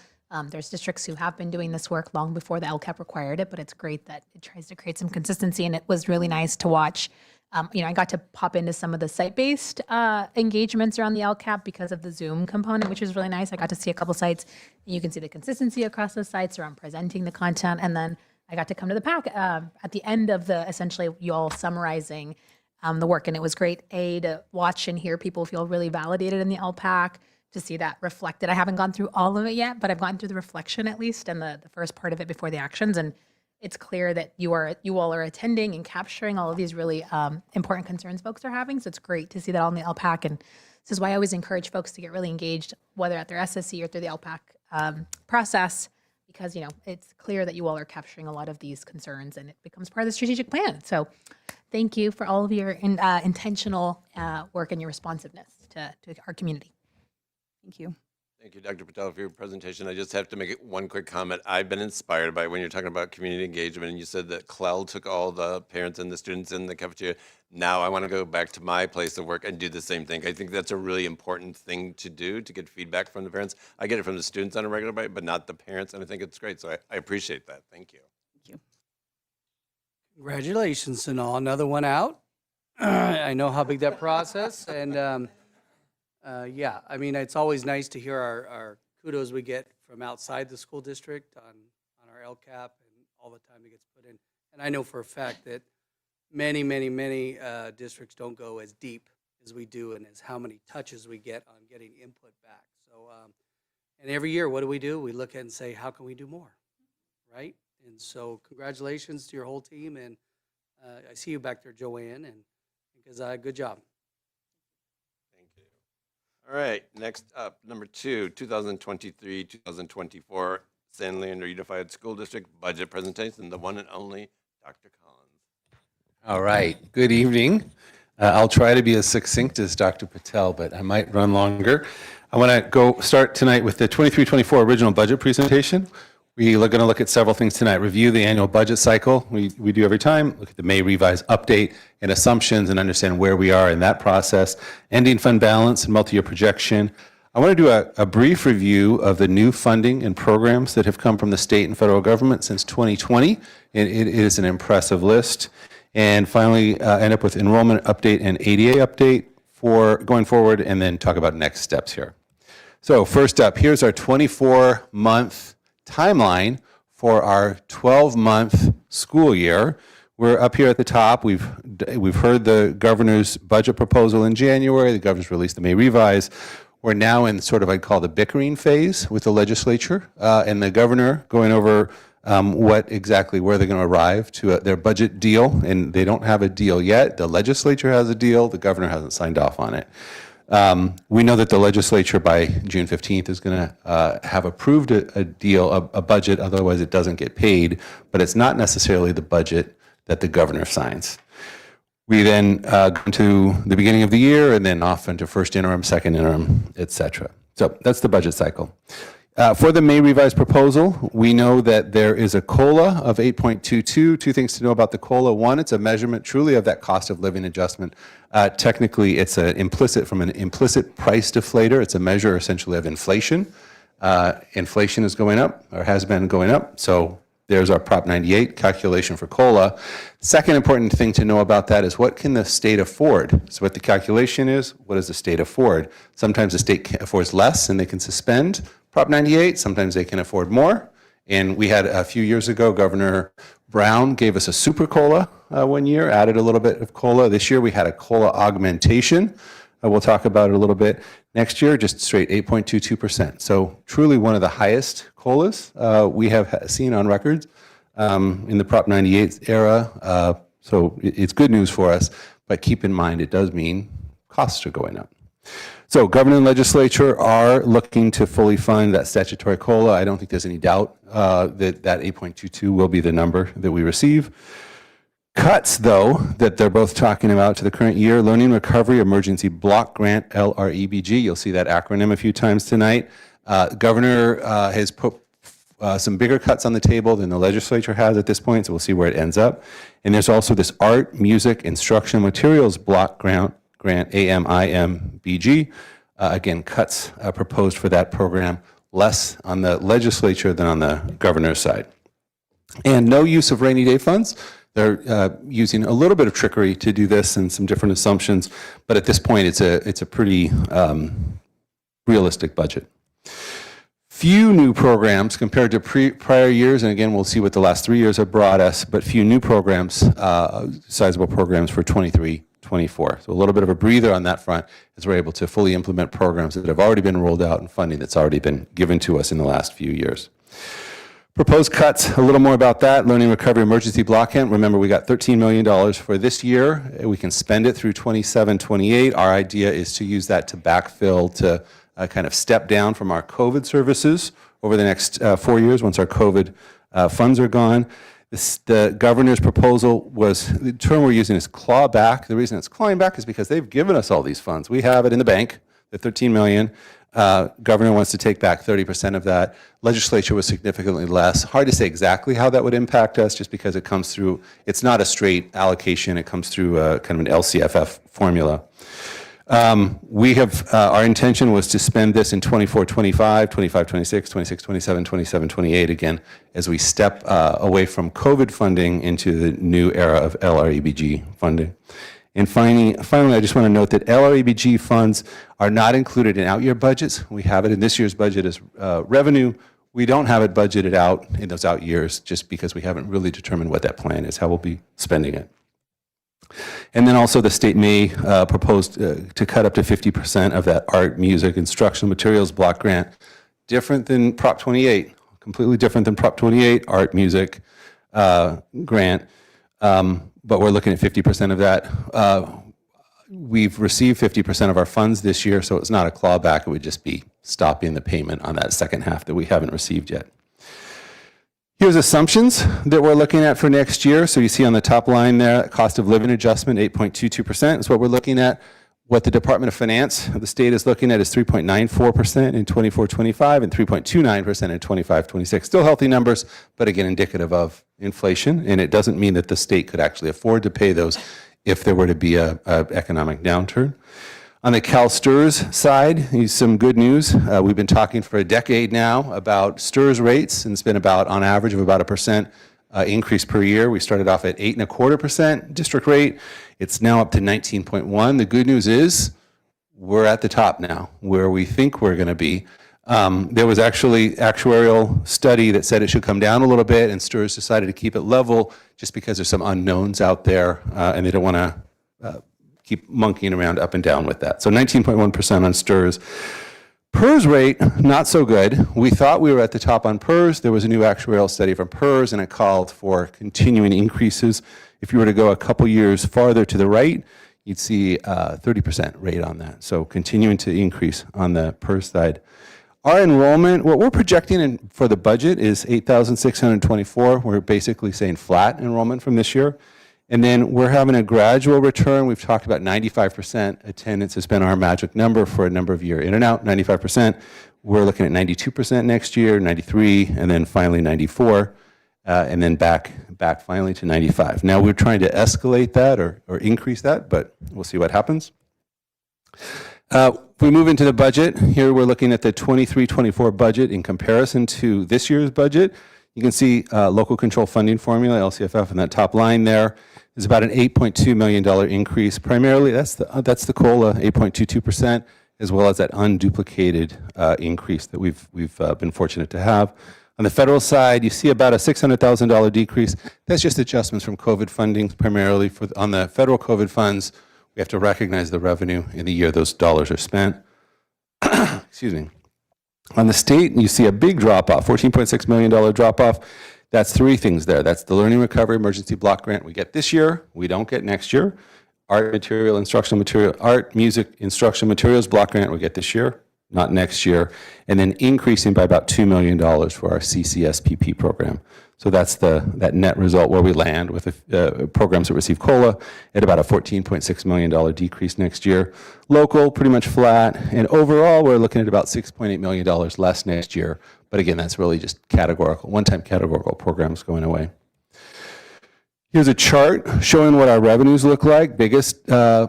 There's districts who have been doing this work long before the LCAP required it, but it's great that it tries to create some consistency, and it was really nice to watch. I got to pop into some of the site-based engagements around the LCAP because of the Zoom component, which was really nice. I got to see a couple sites, and you can see the consistency across the sites around presenting the content, and then I got to come to the PAC at the end of essentially you all summarizing the work, and it was great, to watch and hear people feel really validated in the LPAC, to see that reflected. I haven't gone through all of it yet, but I've gone through the reflection at least and the first part of it before the actions. And it's clear that you all are attending and capturing all of these really important concerns folks are having. So it's great to see that all in the LPAC. And this is why I always encourage folks to get really engaged, whether at their SSC or through the LPAC process, because it's clear that you all are capturing a lot of these concerns and it becomes part of the strategic plan. So thank you for all of your intentional work and your responsiveness to our community. Thank you. Thank you, Dr. Patel, for your presentation. I just have to make one quick comment. I've been inspired by when you're talking about community engagement, and you said that Clell took all the parents and the students in the cafeteria. Now I want to go back to my place of work and do the same thing. I think that's a really important thing to do, to get feedback from the parents. I get it from the students on a regular basis, but not the parents, and I think it's great. So I appreciate that. Thank you. Thank you. Congratulations, Sanal. Another one out. I know how big that process, and yeah, I mean, it's always nice to hear our kudos we get from outside the school district on our LCAP and all the time that gets put in. And I know for a fact that many districts don't go as deep as we do and as how many touches we get on getting input back. So, and every year, what do? We look at and say, how can we do more, right? And so congratulations to your whole team. And I see you back there, Joanne, and because good job. All right, next up, number 2, 2023-2024 San Leandro Unified School District Budget Presentation, the one and only Dr. Collins. All right, good evening. I'll try to be as succinct as Dr. Patel, but I might run longer. I want to start tonight with the 23-24 original budget presentation. We are going to look at several things tonight. Review the annual budget cycle we do every time. Look at the May revised update and assumptions and understand where we are in that process. Ending fund balance and multi-year projection. I want to do a brief review of the new funding and programs that have come from the state and federal government since 2020. It is an impressive list. And finally, end up with enrollment update and ADA update for going forward, and then talk about next steps here. So first up, here's our 24-month timeline for our 12-month school year. We're up here at the top. We've heard the governor's budget proposal in January. The governor's released the May revise. We're now in sort of, I'd call the bickering phase with the legislature and the governor going over where they're going to arrive to their budget deal. And they don't have a deal yet. The legislature has a deal. The governor hasn't signed off on it. We know that the legislature by June 15th is going to have approved a deal, a budget, otherwise it doesn't get paid, but it's not necessarily the budget that the governor signs. We then go into the beginning of the year and then off into first interim, second interim, et cetera. So that's the budget cycle. For the May revised proposal, we know that there is a COLA of 8.22. Two things to know about the COLA. One, it's a measurement truly of that cost of living adjustment. Technically, it's an implicit price deflator. It's a measure essentially of inflation. Inflation is going up or has been going up. So there's our Prop 98 calculation for COLA. Second important thing to know about that is what can the state afford? So what the calculation is, what does the state afford? Sometimes the state affords less and they can suspend Prop 98. Sometimes they can afford more. And we had a few years ago, Governor Brown gave us a super COLA one year, added a little bit of COLA. This year we had a COLA augmentation. We'll talk about it a little bit. Next year, just straight 8.22%. So truly one of the highest COLAs we have seen on records in the Prop 98 era. So it's good news for us, but keep in mind it does mean costs are going up. So governor and legislature are looking to fully fund that statutory COLA. I don't think there's any doubt that 8.22 will be the number that we receive. Cuts, though, that they're both talking about to the current year, Learning Recovery Emergency Block Grant, LREBG. You'll see that acronym a few times tonight. Governor has put some bigger cuts on the table than the legislature has at this point, so we'll see where it ends up. And there's also this Art, Music, Instructional Materials Block Grant, AMIMBG. Again, cuts proposed for that program, less on the legislature than on the governor's side. And no use of rainy day funds. They're using a little bit of trickery to do this and some different assumptions, but at this point, it's a pretty realistic budget. Few new programs compared to prior years, and again, we'll see what the last 3 years have brought us, but few new programs, sizable programs for 23-24. 2024. So a little bit of a breather on that front as we're able to fully implement programs that have already been rolled out and funding that's already been given to us in the last few years. Proposed cuts, a little more about that. Learning Recovery Emergency Block Grant. Remember, we got $13 million for this year. We can spend it through 27, 28. Our idea is to use that to backfill, to kind of step down from our COVID services over the next 4 years once our COVID funds are gone. The governor's proposal was, the term we're using is claw back. The reason it's clawing back is because they've given us all these funds. We have it in the bank, the $13 million. Governor wants to take back 30% of that. Legislature was significantly less. Hard to say exactly how that would impact us just because it comes through, it's not a straight allocation, it comes through kind of an LCFF formula. We have, our intention was to spend this in 24, 25, 25, 26, 26, 27, 27, 28, again, as we step away from COVID funding into the new era of LREBG funding. And finally, I just want to note that LREBG funds are not included in out-year budgets. We have it in this year's budget as revenue. We don't have it budgeted out in those out years just because we haven't really determined what that plan is, how we'll be spending it. And then also the state may propose to cut up to 50% of that art, music, instructional materials block grant. Different than Prop 28, completely different than Prop 28, art, music grant. But we're looking at 50% of that. We've received 50% of our funds this year, so it's not a clawback. It would just be stopping the payment on that second half that we haven't received yet. Here's assumptions that we're looking at for next year. So you see on the top line there, cost of living adjustment, 8.22% is what we're looking at. What the Department of Finance of the state is looking at is 3.94% in 24-25 and 3.29% in 25-26. Still healthy numbers, but again, indicative of inflation. And it doesn't mean that the state could actually afford to pay those if there were to be a economic downturn. On the CalSTRS side, some good news. We've been talking for a decade now about STRS rates, and it's been about, on average, of about a percent increase per year. We started off at 8.25% district rate. It's now up to 19.1. The good news is we're at the top now, where we think we're going to be. There was actually actuarial study that said it should come down a little bit, and STRS decided to keep it level just because there's some unknowns out there, and they don't want to keep monkeying around up and down with that. So 19.1% on STRS. PERS rate, not so good. We thought we were at the top on PERS. There was a new actuarial study from PERS, and it called for continuing increases. If you were to go a couple years farther to the right, you'd see 30% rate on that. So continuing to increase on the PERS side. Our enrollment, what we're projecting for the budget is 8,624. We're basically saying flat enrollment from this year. And then we're having a gradual return. We've talked about 95% attendance has been our magic number for a number of years. In and out, 95%. We're looking at 92% next year, 93, and then finally 94, and then back finally to 95. Now we're trying to escalate that or increase that, but we'll see what happens. If we move into the budget, here we're looking at the 23-24 budget in comparison to this year's budget. You can see local control funding formula, LCFF, in that top line there. Is about an $8.2 million increase. Primarily, that's the COLA, 8.22%, as well as that unduplicated increase that we've been fortunate to have. On the federal side, you see about a $600,000 decrease. That's just adjustments from COVID funding, primarily on the federal COVID funds. We have to recognize the revenue in the year those dollars are spent. Excuse me. On the state, you see a big drop-off, $14.6 million drop-off. That's three things there. That's the Learning Recovery Emergency Block Grant we get this year, we don't get next year. Art, music, instructional materials block grant we get this year, not next year. And then increasing by about $2 million for our CCSPP program. So that's that net result where we land with programs that receive COLA at about a $14.6 million decrease next year. Local, pretty much flat. And overall, we're looking at about $6.8 million less next year. But again, that's really just categorical, one-time categorical programs going away. Here's a chart showing what our revenues look like. Biggest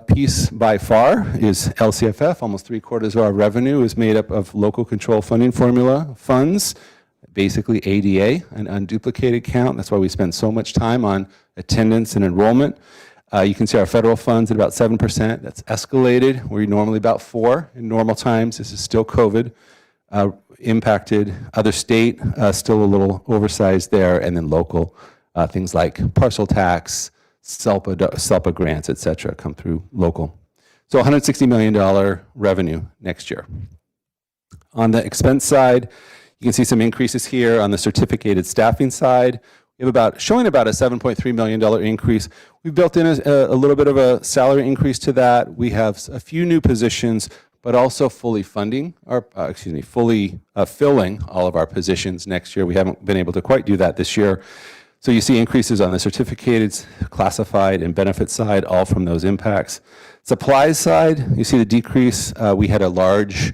piece by far is LCFF. Almost 3/4 of our revenue is made up of local control funding formula funds, basically ADA, an unduplicated count. That's why we spend so much time on attendance and enrollment. You can see our federal funds at about 7%. That's escalated. We're normally about 4% in normal times. This is still COVID impacted. Other state, still a little oversized there, and then local. Things like parcel tax, SELPA grants, et cetera, come through local. So $160 million revenue next year. On the expense side, you can see some increases here. On the certificated staffing side, we have showing about a $7.3 million increase. We've built in a little bit of a salary increase to that. We have a few new positions, but also fully filling all of our positions next year. We haven't been able to quite do that this year. So you see increases on the certificated, classified, and benefit side, all from those impacts. Supplies side, you see the decrease. We had a large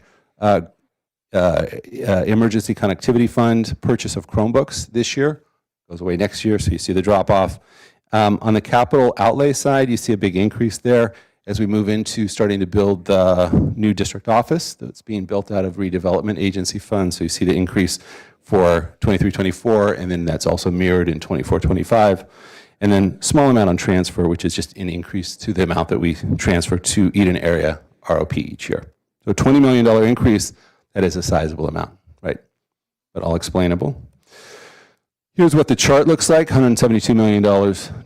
emergency connectivity fund purchase of Chromebooks this year. Goes away next year, so you see the drop off. On the capital outlay side, you see a big increase there as we move into starting to build the new district office that's being built out of redevelopment agency funds. So you see the increase for 23-24, and then that's also mirrored in 24-25. And then small amount on transfer, which is just an increase to the amount that we transfer to Eden area ROP each year. So a $20 million increase, that is a sizable amount, right? But all explainable. Here's what the chart looks like, $172 million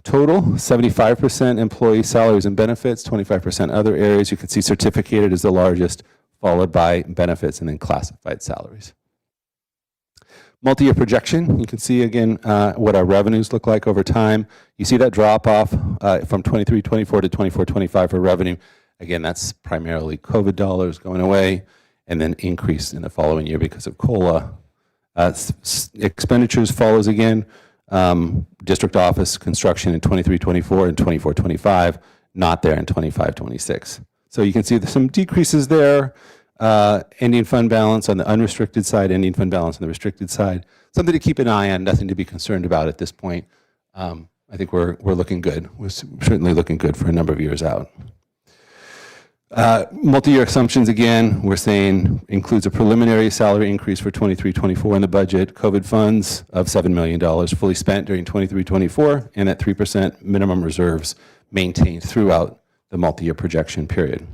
total, 75% employee salaries and benefits, 25% other areas. You can see certificated is the largest, followed by benefits and then classified salaries. Multi-year projection, you can see again what our revenues look like over time. You see that drop off from 23-24 to 24-25 for revenue. Again, that's primarily COVID dollars going away and then increase in the following year because of COLA. Expenditures follows again, district office construction in 23-24 and 24-25, not there in 25-26. So you can see there's some decreases there. Ending fund balance on the unrestricted side, ending fund balance on the restricted side. Something to keep an eye on, nothing to be concerned about at this point. I think we're looking good. We're certainly looking good for a number of years out. Multi-year assumptions, again, we're saying includes a preliminary salary increase for 23-24 in the budget, COVID funds of $7 million fully spent during 23-24, and that 3% minimum reserves maintained throughout the multi-year projection period.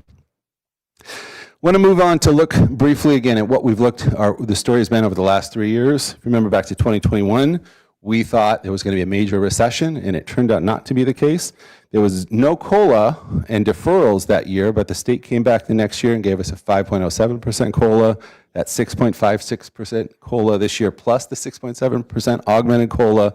Want to move on to look briefly again at what we've the story has been over the last 3 years. Remember back to 2021, we thought there was going to be a major recession, and it turned out not to be the case. There was no COLA and deferrals that year, but the state came back the next year and gave us a 5.07% COLA, that 6.56% COLA this year, plus the 6.7% augmented COLA,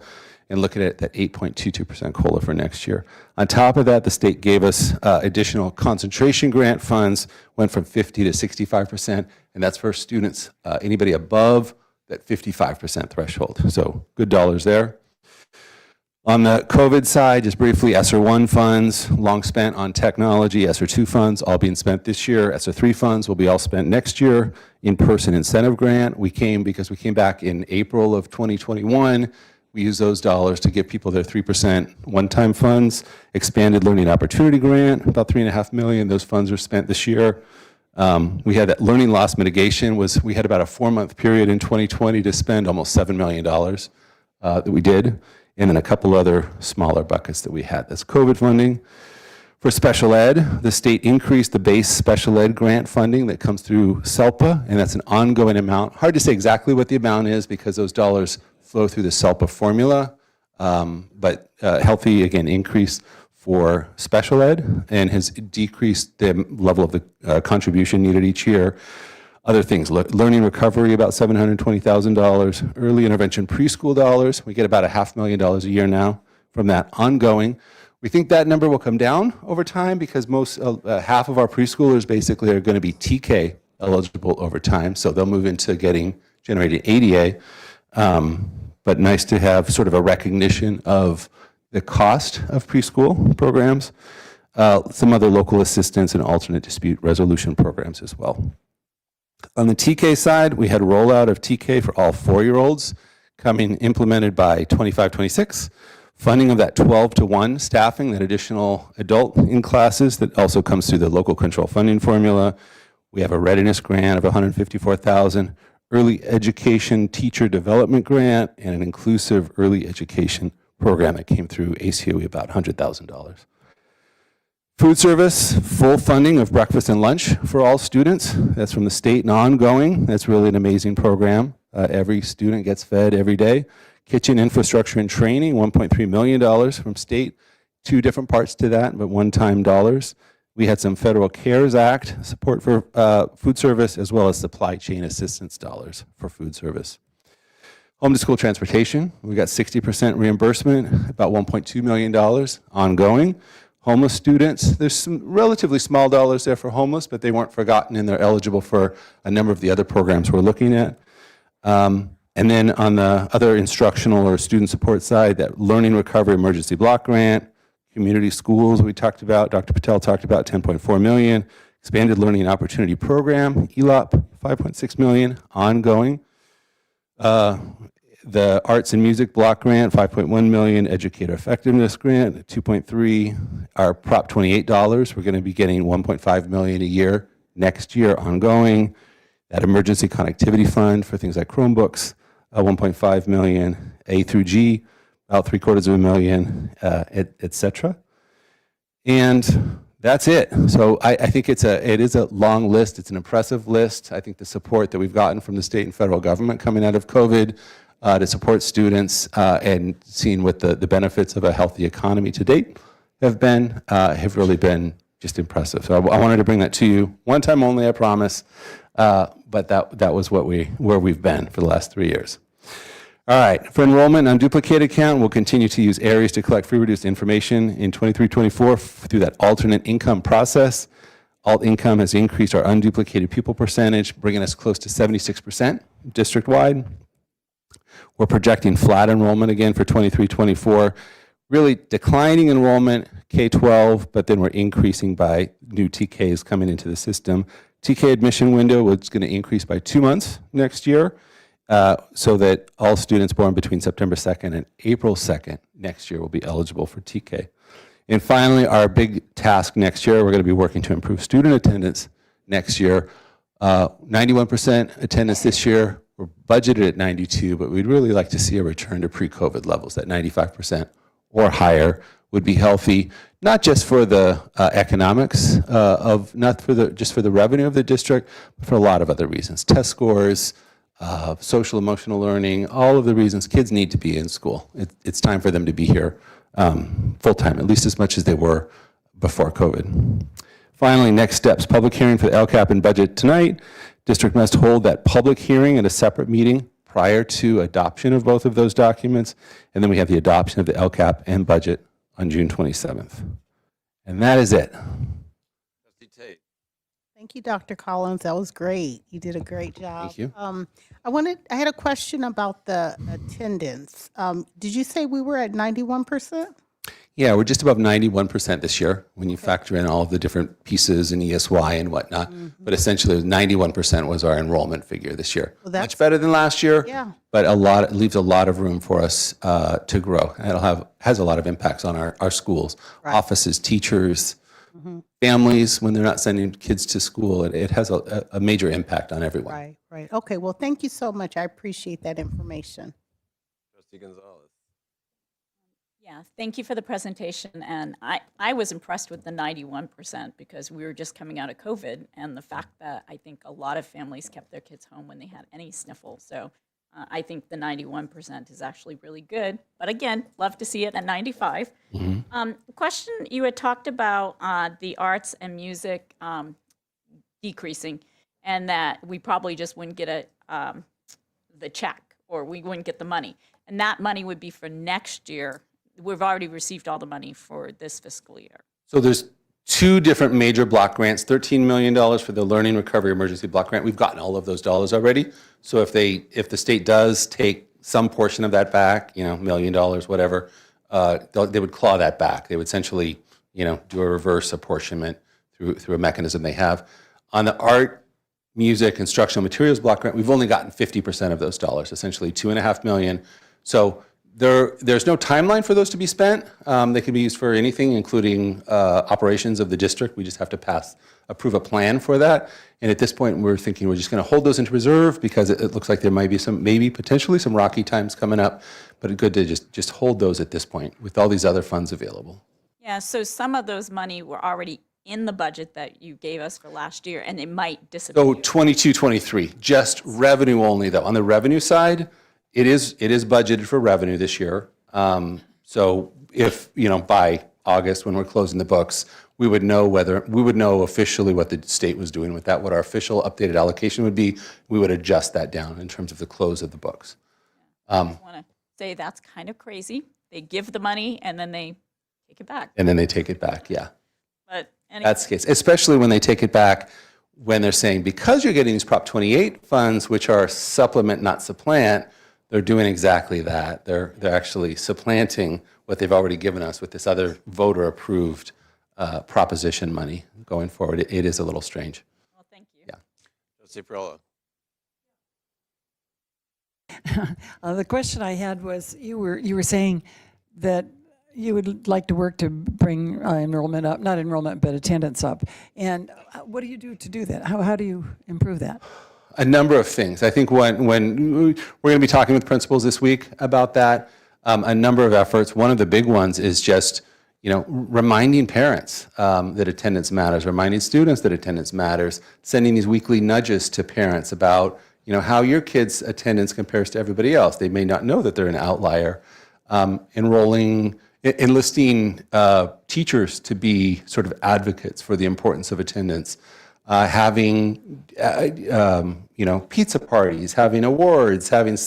and look at it, that 8.22% COLA for next year. On top of that, the state gave us additional concentration grant funds, went from 50 to 65%, and that's for students, anybody above that 55% threshold. So good dollars there. On the COVID side, just briefly, ESSER 1 funds, long spent on technology, ESSER 2 funds, all being spent this year. ESSER 3 funds will be all spent next year. In-person incentive grant, because we came back in April of 2021, we use those dollars to give people their 3% one-time funds. Expanded Learning Opportunity Grant, about $3.5 million. Those funds are spent this year. We had that learning loss mitigation. We had about a 4-month period in 2020 to spend almost $7 million that we did. And then a couple other smaller buckets that we had. That's COVID funding. For special ed, the state increased the base special ed grant funding that comes through SELPA, and that's an ongoing amount. Hard to say exactly what the amount is because those dollars flow through the SELPA formula, but healthy, again, increase for special ed and has decreased the level of the contribution needed each year. Other things, learning recovery, about $720,000. Early intervention preschool dollars, we get about $500,000 a year now from that ongoing. We think that number will come down over time because half of our preschoolers basically are going to be TK eligible over time, so they'll move into generating ADA. But nice to have sort of a recognition of the cost of preschool programs, some other local assistance and alternate dispute resolution programs as well. On the TK side, we had a rollout of TK for all 4-year-olds implemented by 25-26. Funding of that 12-to-1 staffing, that additional adult in classes that also comes through the local control funding formula. We have a readiness grant of $154,000, early education teacher development grant, and an inclusive early education program that came through ACOE, about $100,000. Food service, full funding of breakfast and lunch for all students. That's from the state and ongoing. That's really an amazing program. Every student gets fed every day. Kitchen infrastructure and training, $1.3 million from state two different parts to that, but one-time dollars. We had some Federal CARES Act support for food service, as well as supply chain assistance dollars for food service. Home to school transportation, we got 60% reimbursement, about $1.2 million ongoing. Homeless students, there's some relatively small dollars there for homeless, but they weren't forgotten and they're eligible for a number of the other programs we're looking at. And then on the other instructional or student support side, that Learning Recovery Emergency Block Grant, community schools we talked about, Dr. Patel talked about, 10.4 million, Expanded Learning Opportunity Program, ELOP, 5.6 million, ongoing. The Arts and Music Block Grant, 5.1 million, Educator Effectiveness Grant, 2.3, our Prop 28 dollars, we're going to be getting 1.5 million a year next year ongoing. That Emergency Connectivity Fund for things like Chromebooks, 1.5 million, A through G, about $750,000, et cetera. And that's it. So I think it is a long list. It's an impressive list. I think the support that we've gotten from the state and federal government coming out of COVID to support students and seeing what the benefits of a healthy economy to date have really been just impressive. So I wanted to bring that to you. One time only, I promise. But that was where we've been for the last 3 years. All right, for enrollment on duplicated count, we'll continue to use Aries to collect free reduced information in 23-24 through that alternate income process. Alt income has increased our unduplicated pupil percentage, bringing us close to 76% district-wide. We're projecting flat enrollment again for 23-24, really declining enrollment K-12, but then we're increasing by new TKs coming into the system. TK admission window is going to increase by 2 months next year, so that all students born between September 2nd and April 2nd next year will be eligible for TK. And finally, our big task next year, we're going to be working to improve student attendance next year. 91% attendance this year. We're budgeted at 92, but we'd really like to see a return to pre-COVID levels. That 95% or higher would be healthy, not just for the economics just for the revenue of the district, but for a lot of other reasons. Test scores, social emotional learning, all of the reasons kids need to be in school. It's time for them to be here full-time, at least as much as they were before COVID. Finally, next steps, public hearing for the LCAP and budget tonight. District must hold that public hearing at a separate meeting prior to adoption of both of those documents. And then we have the adoption of the LCAP and budget on June 27th. And that is it. Trustee Tate. Thank you, Dr. Collins. That was great. You did a great job. Thank you. I had a question about the attendance. Did you say we were at 91%? Yeah, we're just above 91% this year when you factor in all of the different pieces and ESY and whatnot. But essentially, 91% was our enrollment figure this year. Well, that's- Much better than last year, Yeah. but it leaves a lot of room for us to grow. And has a lot of impacts on our schools, offices, teachers, families when they're not sending kids to school. It has a major impact on everyone. Right. Okay, well, thank you so much. I appreciate that information. Trustee Gonzalez. Yeah, thank you for the presentation. And I was impressed with the 91% because we were just coming out of COVID and the fact that I think a lot of families kept their kids home when they had any sniffles. So I think the 91% is actually really good. But again, love to see it at 95. Question, you had talked about the arts and music decreasing and that we probably just wouldn't get the check or we wouldn't get the money. And that money would be for next year. We've already received all the money for this fiscal year. So there's two different major block grants, $13 million for the Learning Recovery Emergency Block Grant. We've gotten all of those dollars already. So if the state does take some portion of that back, $1 million, whatever, they would claw that back. They would essentially, do a reverse apportionment through a mechanism they have. On the art, music, instructional materials block grant, we've only gotten 50% of those dollars, essentially $2.5 million. So there's no timeline for those to be spent. They can be used for anything, including operations of the district. We just have to approve a plan for that. And at this point, we're thinking we're just going to hold those into reserve because it looks like there might be potentially some rocky times coming up. But it's good to just hold those at this point with all these other funds available. Yeah, so some of those money were already in the budget that you gave us for last year, and it might disappear. So 22-23, just revenue only, though. On the revenue side, it is budgeted for revenue this year. So if, by August, when we're closing the books, we would know officially what the state was doing with that, what our official updated allocation would be. We would adjust that down in terms of the close of the books. I want to say that's kind of crazy. They give the money and then they take it back. And then they take it back, yeah. But anyway, That's the case, especially when they take it back, when they're saying, because you're getting these Prop 28 funds, which are supplement, not supplant, they're doing exactly that. They're actually supplanting what they've already given us with this other voter-approved proposition money going forward. It is a little strange. well, thank you. Yeah. Trustee Perrella. The question I had was, you were saying that you would like to work to bring enrollment up, not enrollment, but attendance up. And what do you do to do that? How do you improve that? A number of things. I think when we're going to be talking with principals this week about that, a number of efforts. One of the big ones is just, reminding parents that attendance matters, reminding students that attendance matters, sending these weekly nudges to parents about, how your kid's attendance compares to everybody else. They may not know that they're an outlier. Enlisting teachers to be sort of advocates for the importance of attendance, having pizza parties, having awards, having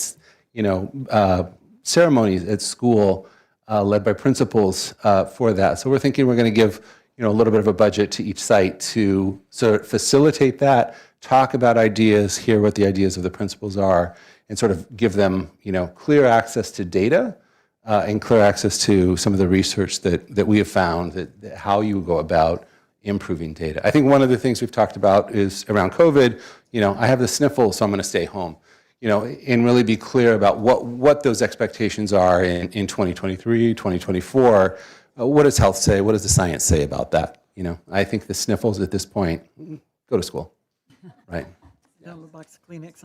ceremonies at school led by principals for that. So we're thinking we're going to give a little bit of a budget to each site to sort of facilitate that, talk about ideas, hear what the ideas of the principals are, and sort of give them clear access to data. And clear access to some of the research that we have found, that how you go about improving data. I think one of the things we've talked about is around COVID, I have the sniffles, so I'm going to stay home, and really be clear about what those expectations are in 2023, 2024. What does health say? What does the science say about that? I think the sniffles at this point, go to school, right? Down the box of Kleenex.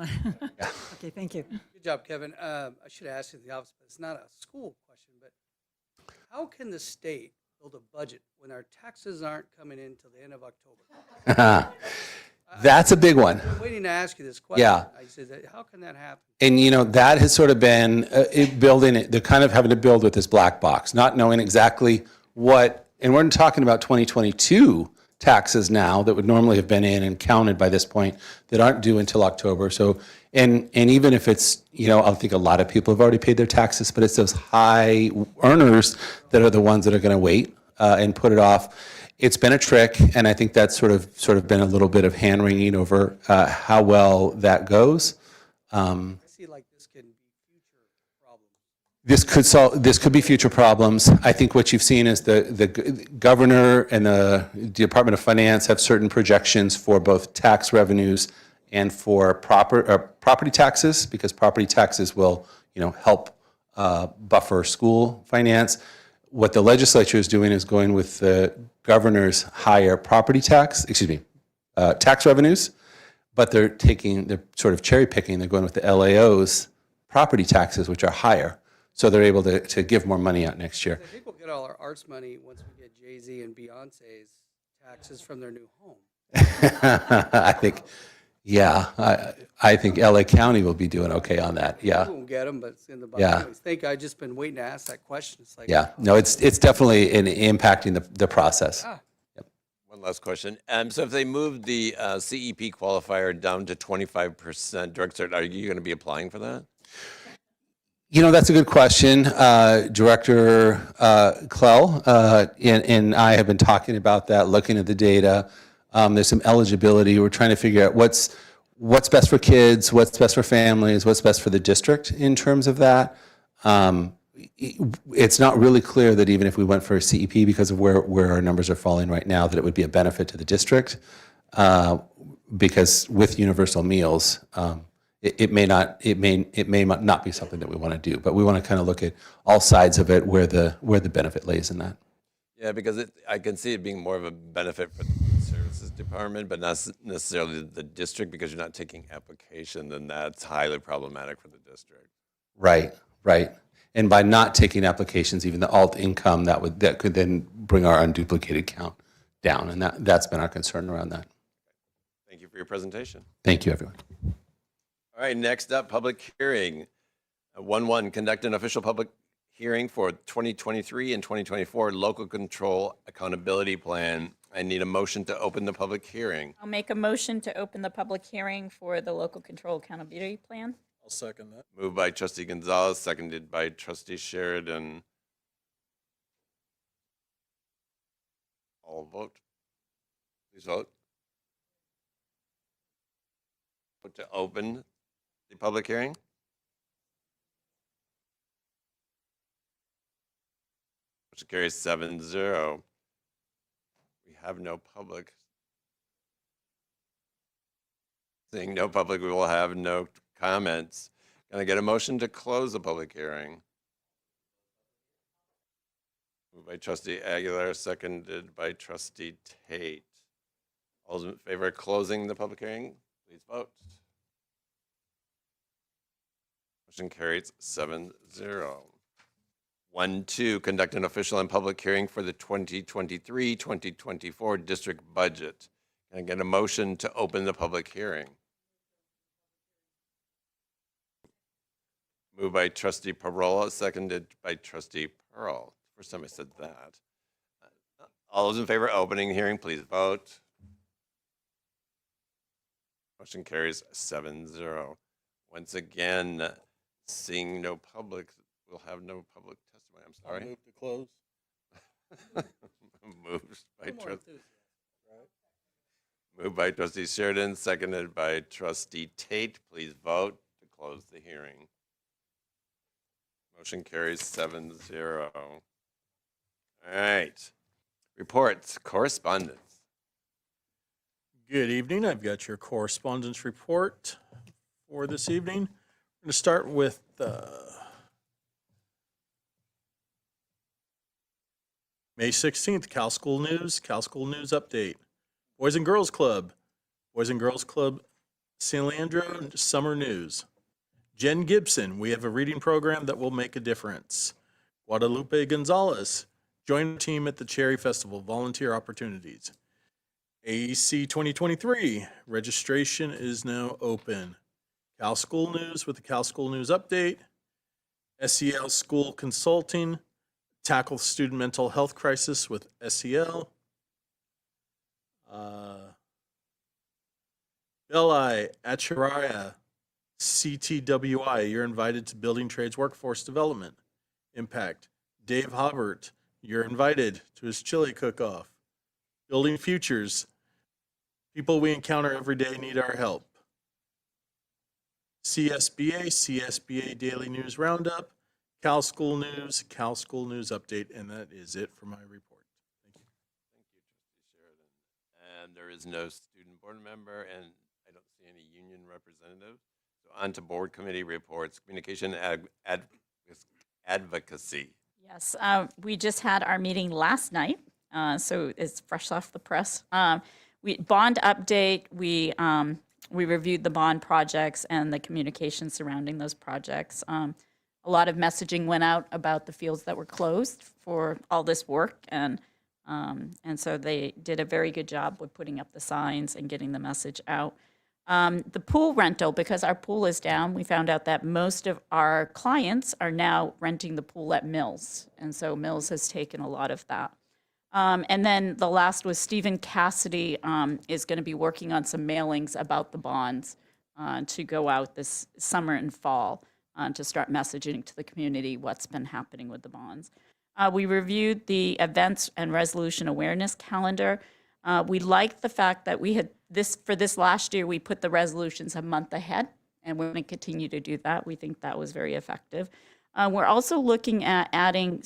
Okay, thank you. Good job, Kevin. I should have asked you in the office, but it's not a school question, but how can the state build a budget when our taxes aren't coming in till the end of October? That's a big one. I'm waiting to ask you this question. Yeah. I said, how can that happen? And that has sort of been building it. They're kind of having to build with this black box, not knowing exactly what. And we're talking about 2022 taxes now that would normally have been in and counted by this point that aren't due until October. So, and even if it's, I think a lot of people have already paid their taxes, but it's those high earners that are the ones that are going to wait and put it off. It's been a trick, and I think that's sort of been a little bit of hand wringing over how well that goes. I see like this can be future problems. This could be future problems. I think what you've seen is the governor and the Department of Finance have certain projections for both tax revenues and for property taxes, because property taxes will help buffer school finance. What the legislature is doing is going with the governor's higher tax revenues, but they're sort of cherry picking. They're going with the LAO's property taxes, which are higher. So they're able to give more money out next year. I think we'll get all our arts money once we get Jay-Z and Beyonce's taxes from their new home. I think, I think LA County will be doing okay on that. Yeah. We won't get them, but it's in the budget. Yeah. Anyways, I've just been waiting to ask that question. It's like, Yeah. No, it's definitely impacting the process. One last question. So if they move the CEP qualifier down to 25% direct cert, are you going to be applying for that? That's a good question. Director Clell and I have been talking about that, looking at the data. There's some eligibility. We're trying to figure out what's best for kids, what's best for families, what's best for the district in terms of that. It's not really clear that even if we went for a CEP, because of where our numbers are falling right now, that it would be a benefit to the district. Because with universal meals, it may not be something that we want to do, but we want to kind of look at all sides of it, where the benefit lays in that. Yeah, because I can see it being more of a benefit for the services department, but not necessarily the district, because you're not taking application, then that's highly problematic for the district. Right. And by not taking applications, even the alt income, that could then bring our unduplicated count down, and that's been our concern around that. Thank you for your presentation. Thank you, everyone. All right, next up, public hearing. 1.1, conduct an official public hearing for 2023 and 2024 Local Control Accountability Plan. I need a motion to open the public hearing. I'll make a motion to open the public hearing for the local control accountability plan. I'll second that. Moved by trustee Gonzalez, seconded by trustee Sheridan. All vote. Please vote. Vote to open the public hearing. Motion carries 7-0. We have no public. Seeing no public, we will have no comments. Can I get a motion to close the public hearing? Moved by trustee Aguilar, seconded by trustee Tate. All those in favor of closing the public hearing, please vote. Motion carries 7-0. 1-2, conduct an official and public hearing for the 2023-2024 district budget. Can I get a motion to open the public hearing? Moved by trustee Parola, seconded by trustee Pearl. First time I said that. All those in favor of opening the hearing, please vote. Motion carries 7-0. Once again, seeing no public, we'll have no public testimony. I'm sorry. Move to close. Moved by trustee Sheridan, seconded by trustee Tate. Please vote to close the hearing. Motion carries 7-0. All right. Reports, correspondence. Good evening. I've got your correspondence report for this evening. I'm going to start with May 16th, Cal School News update. Boys and Girls Club San Leandro Summer News. Jen Gibson, we have a reading program that will make a difference. Guadalupe Gonzalez, join the team at the Cherry Festival, volunteer opportunities. AEC 2023, registration is now open. Cal School News with the Cal School News update. SEL School Consulting, tackle student mental health crisis with SEL. Belli Acharya, CTWI, you're invited to Building Trades Workforce Development. Impact. Dave Hobart, you're invited to his chili cook-off. Building Futures, people we encounter every day need our help. CSBA Daily News Roundup, Cal School News Update, and that is it for my report. Thank you. Thank you, trustee Sheridan. And there is no student board member, and I don't see any union representative. So on to board committee reports, communication advocacy. Yes, we just had our meeting last night, so it's fresh off the press. Bond update, we reviewed the bond projects and the communication surrounding those projects. A lot of messaging went out about the fields that were closed for all this work, and so they did a very good job with putting up the signs and getting the message out. The pool rental, because our pool is down, we found out that most of our clients are now renting the pool at Mills, and so Mills has taken a lot of that. And then the last was Stephen Cassidy is going to be working on some mailings about the bonds to go out this summer and fall to start messaging to the community what's been happening with the bonds. We reviewed the events and resolution awareness calendar. We liked the fact that we had for this last year, we put the resolutions a month ahead, and we're going to continue to do that. We think that was very effective. We're also looking at adding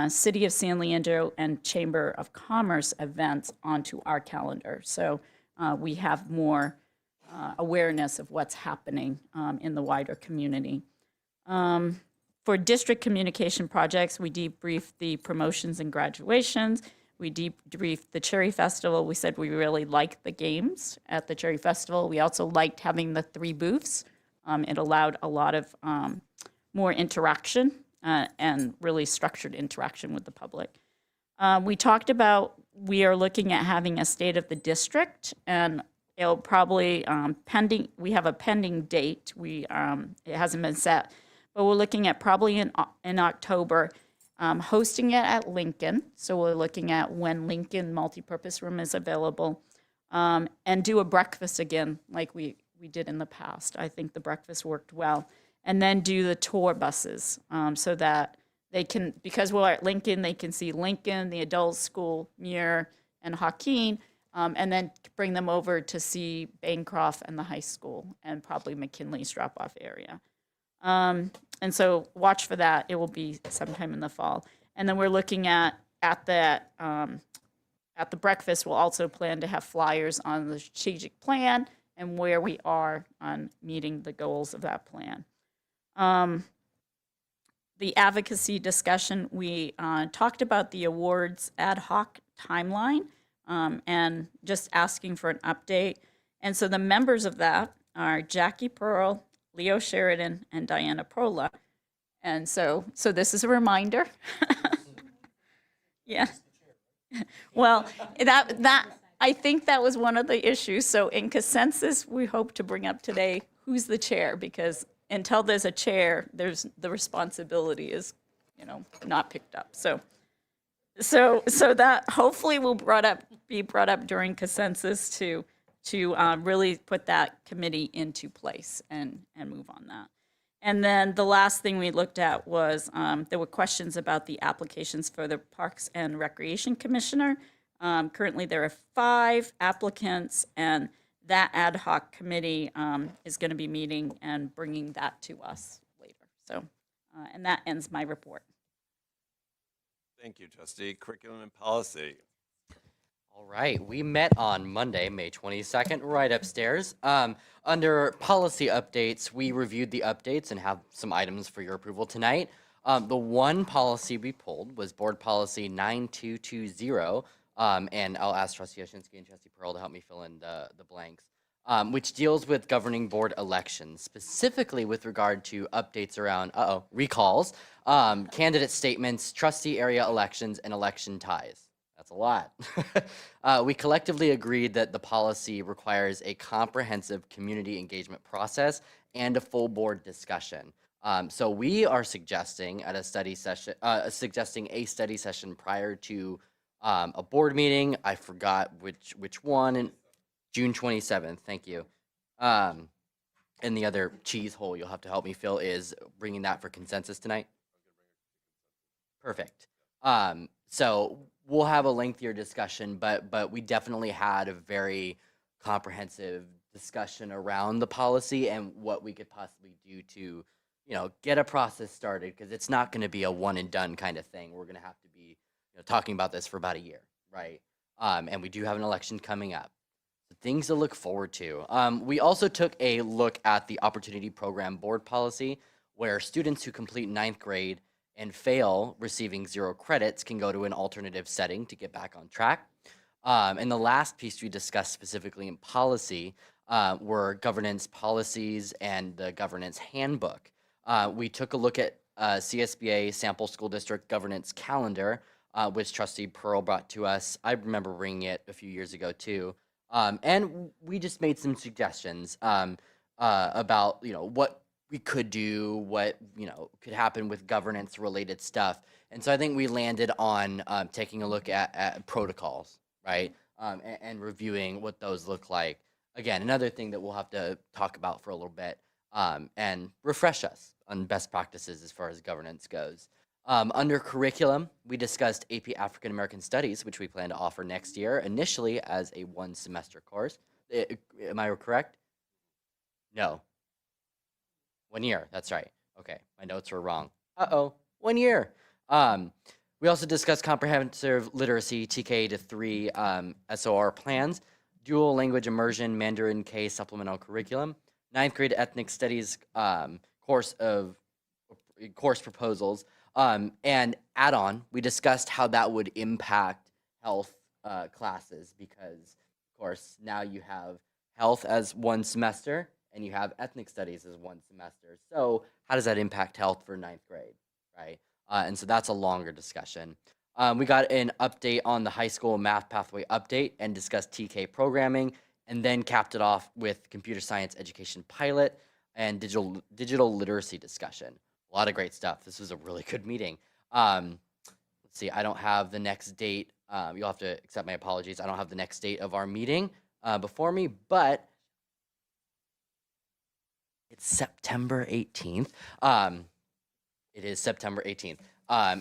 City of San Leandro and Chamber of Commerce events onto our calendar. So we have more awareness of what's happening in the wider community. For district communication projects, we debriefed the promotions and graduations. We debriefed the Cherry Festival. We said we really liked the games at the Cherry Festival. We also liked having the 3 booths. It allowed a lot of more interaction and really structured interaction with the public. We talked about we are looking at having a state of the district, and it'll probably pending. We have a pending date. It hasn't been set, but we're looking at probably in October, hosting it at Lincoln. So we're looking at when Lincoln multipurpose room is available, and do a breakfast again like we did in the past. I think the breakfast worked well. And then do the tour buses so that they can, because we're at Lincoln, they can see Lincoln, the adult school, Muir, and Joaquin, and then bring them over to see Bancroft and the high school and probably McKinley's drop-off area. And so watch for that. It will be sometime in the fall. And then we're looking at the breakfast, we'll also plan to have flyers on the strategic plan and where we are on meeting the goals of that plan. The advocacy discussion, we talked about the awards ad hoc timeline and just asking for an update. And so the members of that are Jackie Pearl, Leo Sheridan, and Diana Prola. And so this is a reminder. Yeah. Well, that I think that was one of the issues. So in consensus, we hope to bring up today who's the chair, because until there's a chair, there's the responsibility is, not picked up. So that hopefully will be brought up during consensus to really put that committee into place and move on that. And then the last thing we looked at was there were questions about the applications for the Parks and Recreation Commissioner. Currently, there are 5 applicants, and that ad hoc committee is going to be meeting and bringing that to us later. So, and that ends my report. Thank you, trustee. Curriculum and policy. All right, we met on Monday, May 22nd, right upstairs. Under policy updates, we reviewed the updates and have some items for your approval tonight. The one policy we pulled was board policy 9220, and I'll ask Trustee Oshinsky and Trustee Pearl to help me fill in the blanks, which deals with governing board elections, specifically with regard to updates around, recalls, candidate statements, trustee area elections, and election ties. That's a lot. We collectively agreed that the policy requires a comprehensive community engagement process and a full board discussion. So we are suggesting at a study session, suggesting a study session prior to a board meeting. I forgot which one. And June 27th. Thank you. And the other cheese hole you'll have to help me fill is bringing that for consensus tonight. Perfect. So we'll have a lengthier discussion, but we definitely had a very comprehensive discussion around the policy and what we could possibly do to, get a process started, because it's not going to be a one and done kind of thing. We're going to have to be talking about this for about a year, right? And we do have an election coming up. So things to look forward to. We also took a look at the Opportunity Program Board policy, where students who complete 9th grade and fail receiving 0 credits can go to an alternative setting to get back on track. And the last piece we discussed specifically in policy were governance policies and the governance handbook. We took a look at CSBA Sample School District Governance Calendar, which Trustee Pearl brought to us. I remember bringing it a few years ago too. And we just made some suggestions about, what we could do, what could happen with governance related stuff. And so I think we landed on taking a look at protocols, right? And reviewing what those look like. Again, another thing that we'll have to talk about for a little bit and refresh us on best practices as far as governance goes. Under curriculum, we discussed AP African American Studies, which we plan to offer next year, initially as a 1-semester course. Am I correct? No. 1 year, that's right. Okay, my notes were wrong. 1 year. We also discussed comprehensive literacy, TK to 3 SOR plans, dual language immersion, Mandarin K supplemental curriculum, 9th grade ethnic studies course proposals, and add-on, we discussed how that would impact health classes, because, of course, now you have health as 1 semester, and you have ethnic studies as 1 semester. So how does that impact health for 9th grade, right? And so that's a longer discussion. We got an update on the high school math pathway update and discussed TK programming, and then capped it off with computer science education pilot and digital literacy discussion. A lot of great stuff. This was a really good meeting. let's see, I don't have the next date. You'll have to accept my apologies. I don't have the next date of our meeting before me, but it's September 18th. It is September 18th.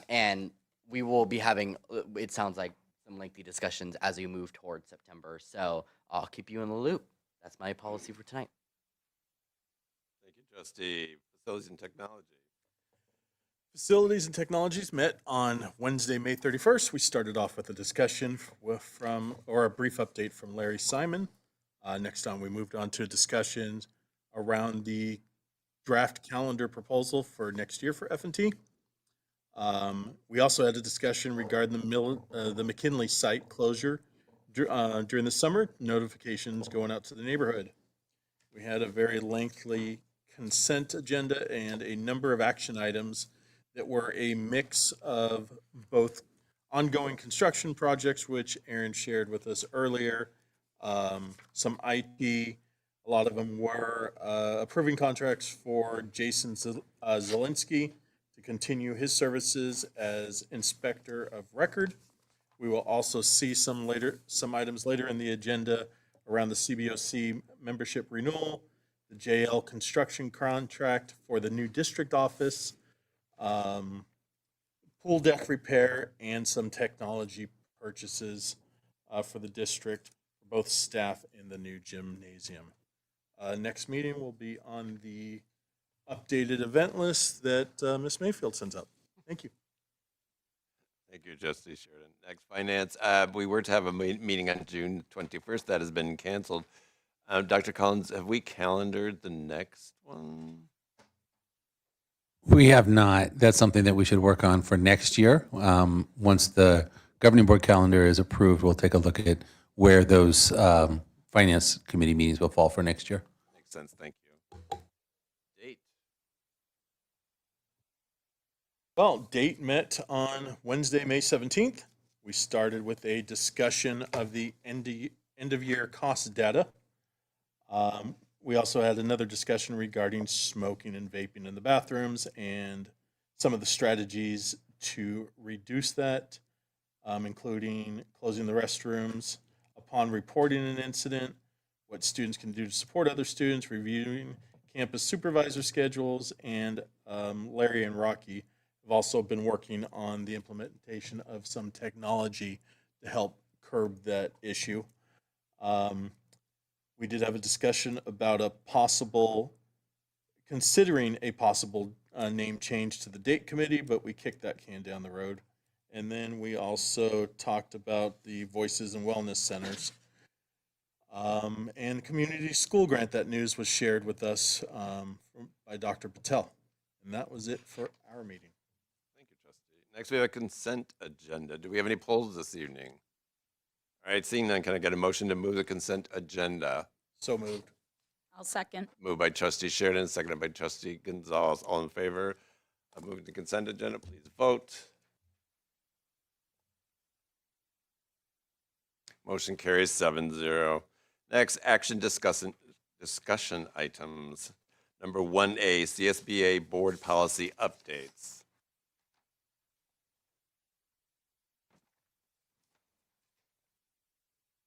And we will be having, it sounds like, some lengthy discussions as we move towards September. So I'll keep you in the loop. That's my policy for tonight. Thank you, trustee. Facilities and technology. Facilities and Technologies met on Wednesday, May 31st. We started off with a discussion or a brief update from Larry Simon. Next on, we moved on to discussions around the draft calendar proposal for next year for F&T. We also had a discussion regarding the McKinley site closure during the summer, notifications going out to the neighborhood. We had a very lengthy consent agenda and a number of action items that were a mix of both ongoing construction projects, which Aaron shared with us earlier, some IT. A lot of them were approving contracts for Jason Zielinski to continue his services as inspector of record. We will also see some items later in the agenda around the CBOC membership renewal, the JL construction contract for the new district office, pool deck repair, and some technology purchases for the district, for both staff and the new gymnasium. Next meeting will be on the updated event list that Ms. Mayfield sends out. Thank you. Thank you, trustee Sheridan. Next, finance. We were to have a meeting on June 21st. That has been canceled. Dr. Collins, have we calendared the next one? We have not. That's something that we should work on for next year. Once the governing board calendar is approved, we'll take a look at where those finance committee meetings will fall for next year. Makes sense. Thank you. Date. Well, date met on Wednesday, May 17th. We started with a discussion of the end of year cost data. We also had another discussion regarding smoking and vaping in the bathrooms and some of the strategies to reduce that, including closing the restrooms upon reporting an incident, what students can do to support other students, reviewing campus supervisor schedules, and Larry and Rocky have also been working on the implementation of some technology to help curb that issue. We did have a discussion about considering a possible name change to the date committee, but we kicked that can down the road. And then we also talked about the Voices and Wellness Centers. And community school grant. That news was shared with us by Dr. Patel. And that was it for our meeting. Thank you, trustee. Next, we have a consent agenda. Do we have any polls this evening? All right, seeing none, can I get a motion to move the consent agenda? So moved. I'll second. Moved by trustee Sheridan, seconded by trustee Gonzalez. All in favor of moving the consent agenda, please vote. Motion carries 7-0. Next, action discussion items. Number 1A, CSBA board policy updates.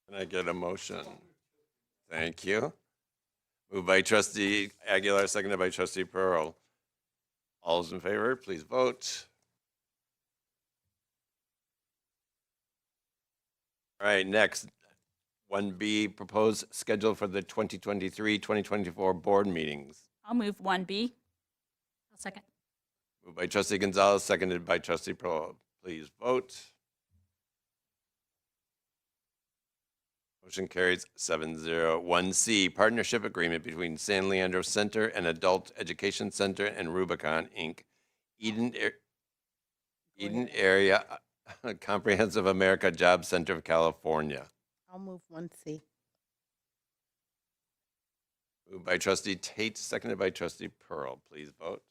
Can I get a motion? Thank you. Moved by trustee Aguilar, seconded by trustee Pearl. All those in favor, please vote. All right, next, 1B, proposed schedule for the 2023-2024 board meetings. I'll move 1B. I'll second. Moved by trustee Gonzalez, seconded by trustee Pearl. Please vote. Motion carries 7-0. 1C, partnership agreement between San Leandro Center and Adult Education Center and Rubicon, Inc., Eden Area Comprehensive America Job Center of California. I'll move 1C. Moved by trustee Tate, seconded by trustee Pearl. Please vote.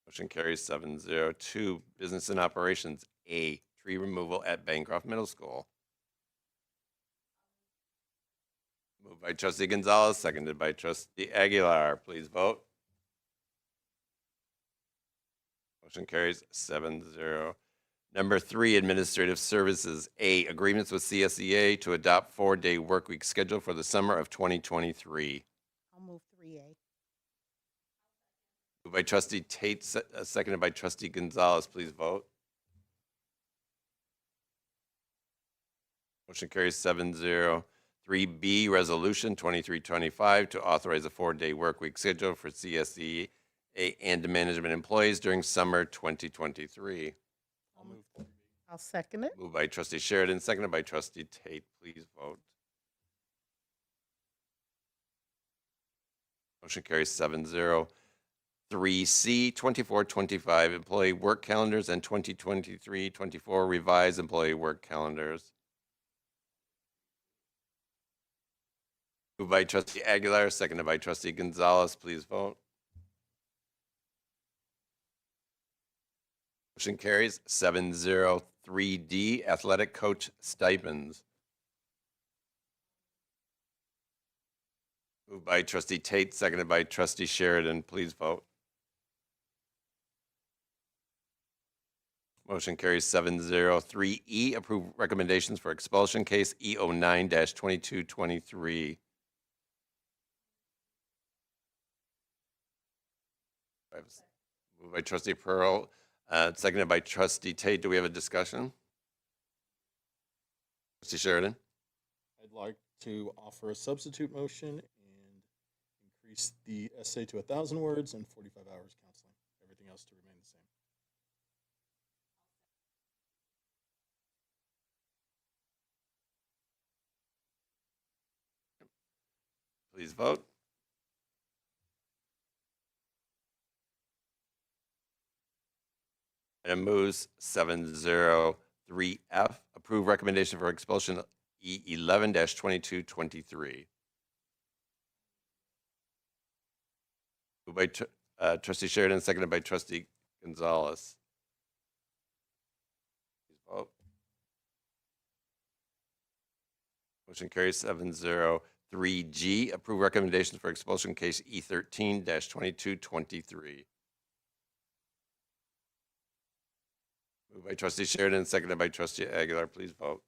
Motion carries 7-0. 2, business and operations. A, tree removal at Bancroft Middle School. Moved by trustee Gonzalez, seconded by trustee Aguilar. Please vote. Motion carries 7-0. Number 3, Administrative Services. A, agreements with CSEA to adopt 4-day workweek schedule for the summer of 2023. I'll move 3A. Moved by trustee Tate, seconded by trustee Gonzalez. Please vote. Motion carries 7-0. 3B, Resolution 2325 to authorize a 4-day workweek schedule for CSEA and management employees during summer 2023. I'll second it. Moved by trustee Sheridan, seconded by trustee Tate. Please vote. Motion carries 7-0. 3C, 2425, employee work calendars and 2023-24 revised employee work calendars. Moved by trustee Aguilar, seconded by trustee Gonzalez. Please vote. Motion carries 7-0. 3D, athletic coach stipends. Moved by trustee Tate, seconded by trustee Sheridan. Please vote. Motion carries 7-0. 3E, approve recommendations for expulsion case E09-2223. Moved by trustee Pearl, seconded by trustee Tate. Do we have a discussion? Trustee Sheridan? I'd like to offer a substitute motion and increase the essay to 1,000 words and 45 hours counseling. Everything else to remain the same. Please vote. Item moves 7-0. 3F, approve recommendation for expulsion E11-2223. Moved by trustee Sheridan, seconded by trustee Gonzalez. Please vote. Motion carries 7-0. 3G, approve recommendations for expulsion case E13-2223. Moved by trustee Sheridan, seconded by trustee Aguilar. Please vote.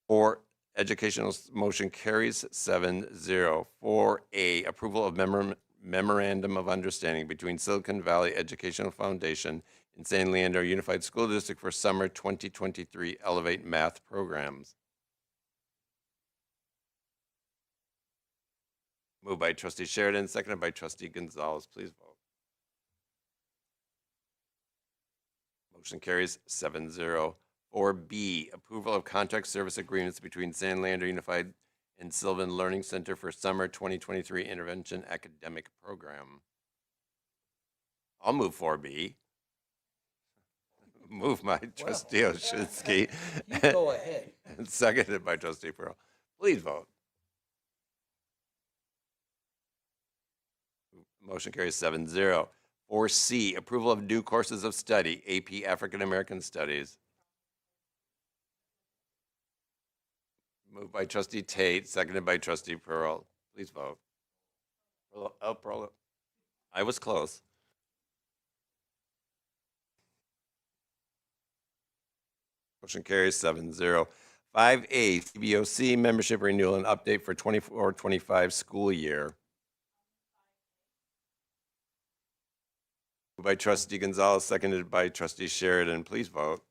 4, educational motion carries 7-0. 4A, approval of memorandum of understanding between Silicon Valley Educational Foundation and San Leandro Unified School District for summer 2023 Elevate Math programs. Moved by trustee Sheridan, seconded by trustee Gonzalez. Please vote. Motion carries 7-0. 4B, approval of contract service agreements between San Leandro Unified and Sylvan Learning Center for summer 2023 intervention academic program. I'll move 4B. Moved by trustee Oshinsky. You go ahead. And seconded by trustee Pearl. Please vote. Motion carries 7-0. 4C, approval of new courses of study, AP African American Studies. Moved by trustee Tate, seconded by trustee Pearl. Please vote. Pearl. I was close. Motion carries 7-0. 5A, CBOC membership renewal and update for 24-25 school year. Moved by trustee Gonzalez, seconded by trustee Sheridan. Please vote.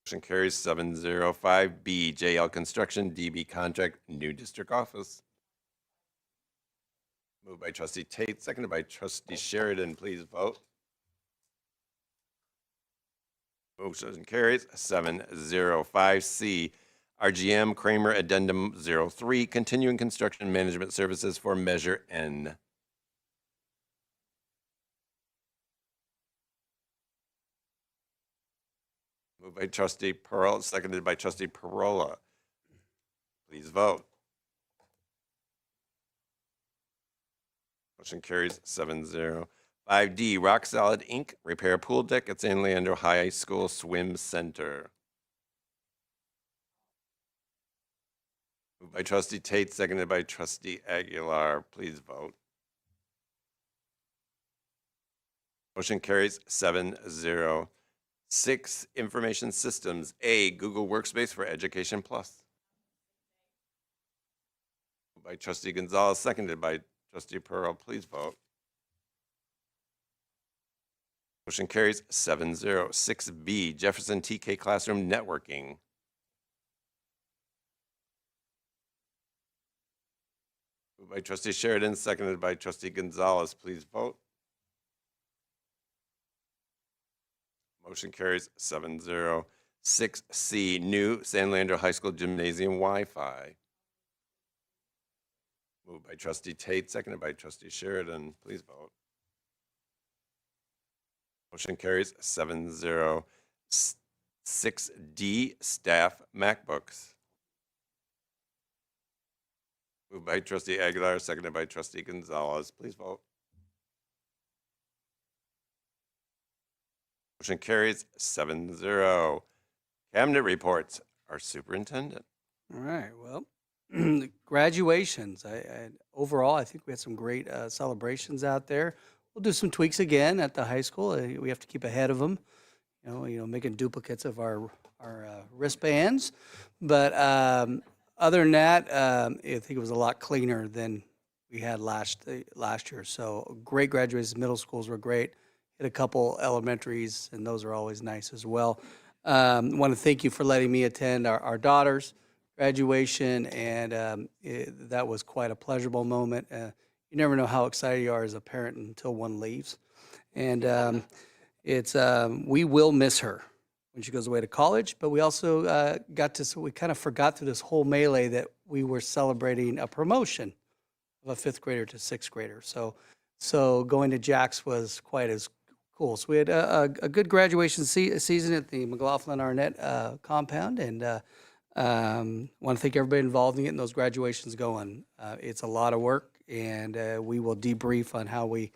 Motion carries 7-0. 5B, JL Construction DB contract, new district office. Moved by trustee Tate, seconded by trustee Sheridan. Please vote. Motion carries 7-0. 5C, RGM Kramer Addendum 03, continuing construction management services for Measure N. Moved by trustee Pearl, seconded by trustee Parola. Please vote. Motion carries 7-0. 5D, Rock Solid Inc., repair pool deck at San Leandro High School Swim Center. Moved by trustee Tate, seconded by trustee Aguilar. Please vote. Motion carries 7-0. 6, Information Systems. A, Google Workspace for Education Plus. Moved by trustee Gonzalez, seconded by trustee Pearl. Please vote. Motion carries 7-0. 6B, Jefferson TK Classroom Networking. Moved by trustee Sheridan, seconded by trustee Gonzalez. Please vote. Motion carries 7-0. 6C, new San Leandro High School Gymnasium Wi-Fi. Moved by trustee Tate, seconded by trustee Sheridan. Please vote. Motion carries 7-0. 6D, staff MacBooks. Moved by trustee Aguilar, seconded by trustee Gonzalez. Please vote. Motion carries 7-0. Cabinet reports. Our superintendent. All right, well, graduations. Overall, I think we had some great celebrations out there. We'll do some tweaks again at the high school. We have to keep ahead of them, making duplicates of our wristbands. But other than that, I think it was a lot cleaner than we had last year. So great graduations. Middle schools were great. Hit a couple elementaries, and those are always nice as well. Want to thank you for letting me attend our daughter's graduation, and that was quite a pleasurable moment. You never know how excited you are as a parent until one leaves. And we will miss her when she goes away to college, but we also we kind of forgot through this whole melee that we were celebrating a promotion of a 5th grader to 6th grader. So going to Jack's was quite as cool. So we had a good graduation season at the McLaughlin-Arnett compound, and want to thank everybody involved in getting those graduations going. It's a lot of work, and we will debrief on how we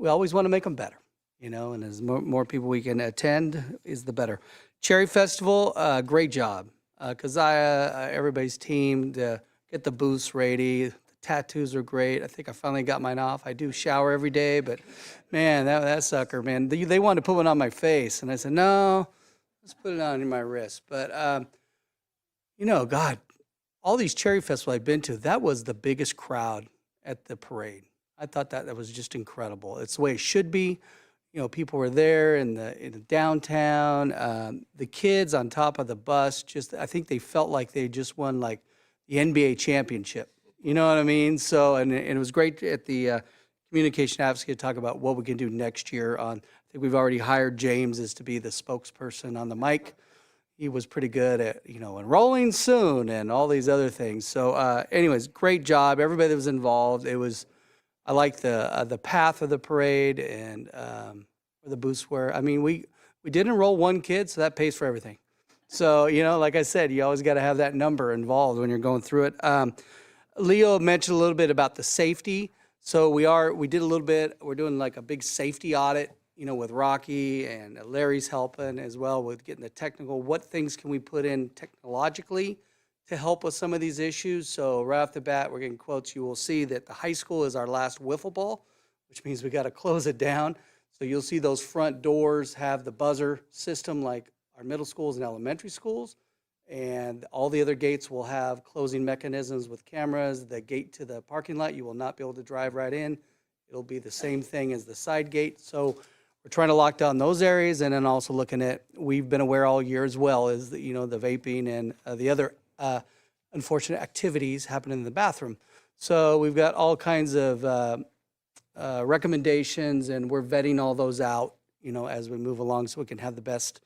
always want to make them better, and as more people we can attend is the better. Cherry Festival, great job. Keziah, everybody's team to get the booths ready. The tattoos are great. I think I finally got mine off. I do shower every day, but man, that sucker, man. They wanted to put one on my face, and I said, no, let's put it on in my wrist. But, God, all these Cherry Festivals I've been to, that was the biggest crowd at the parade. I thought that was just incredible. It's the way it should be. People were there in the downtown. The kids on top of the bus, I think they felt like they just won like the NBA championship. You know what I mean? So, and it was great at the communication advocate to talk about what we can do next year. I think we've already hired James as to be the spokesperson on the mic. He was pretty good at, enrolling soon and all these other things. So anyways, great job. Everybody that was involved. I like the path of the parade and where the booths were. I mean, we did enroll one kid, so that pays for everything. So, like I said, you always got to have that number involved when you're going through it. Leo mentioned a little bit about the safety. So we did a little bit. We're doing like a big safety audit, with Rocky, and Larry's helping as well with getting the technical. What things can we put in technologically to help with some of these issues? So right off the bat, we're getting quotes. You will see that the high school is our last wiffle ball, which means we got to close it down. So you'll see those front doors have the buzzer system like our middle schools and elementary schools. And all the other gates will have closing mechanisms with cameras. The gate to the parking lot, you will not be able to drive right in. It'll be the same thing as the side gate. So we're trying to lock down those areas, and then also looking at, we've been aware all year as well as the vaping and the other unfortunate activities happening in the bathroom. So we've got all kinds of recommendations, and we're vetting all those out, as we move along, so we can have the best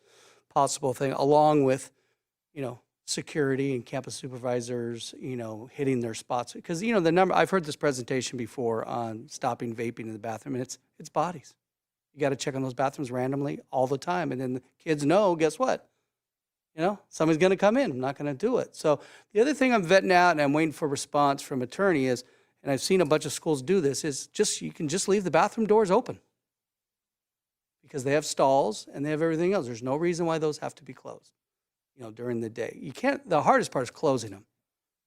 possible thing, along with, security and campus supervisors, hitting their spots. Because, the number, I've heard this presentation before on stopping vaping in the bathroom, and it's bodies. You got to check on those bathrooms randomly all the time. And then the kids know, guess what? Somebody's going to come in. I'm not going to do it. So the other thing I'm vetting out, and I'm waiting for a response from attorney is, and I've seen a bunch of schools do this, is you can just leave the bathroom doors open because they have stalls and they have everything else. There's no reason why those have to be closed, during the day. You can't, the hardest part is closing them,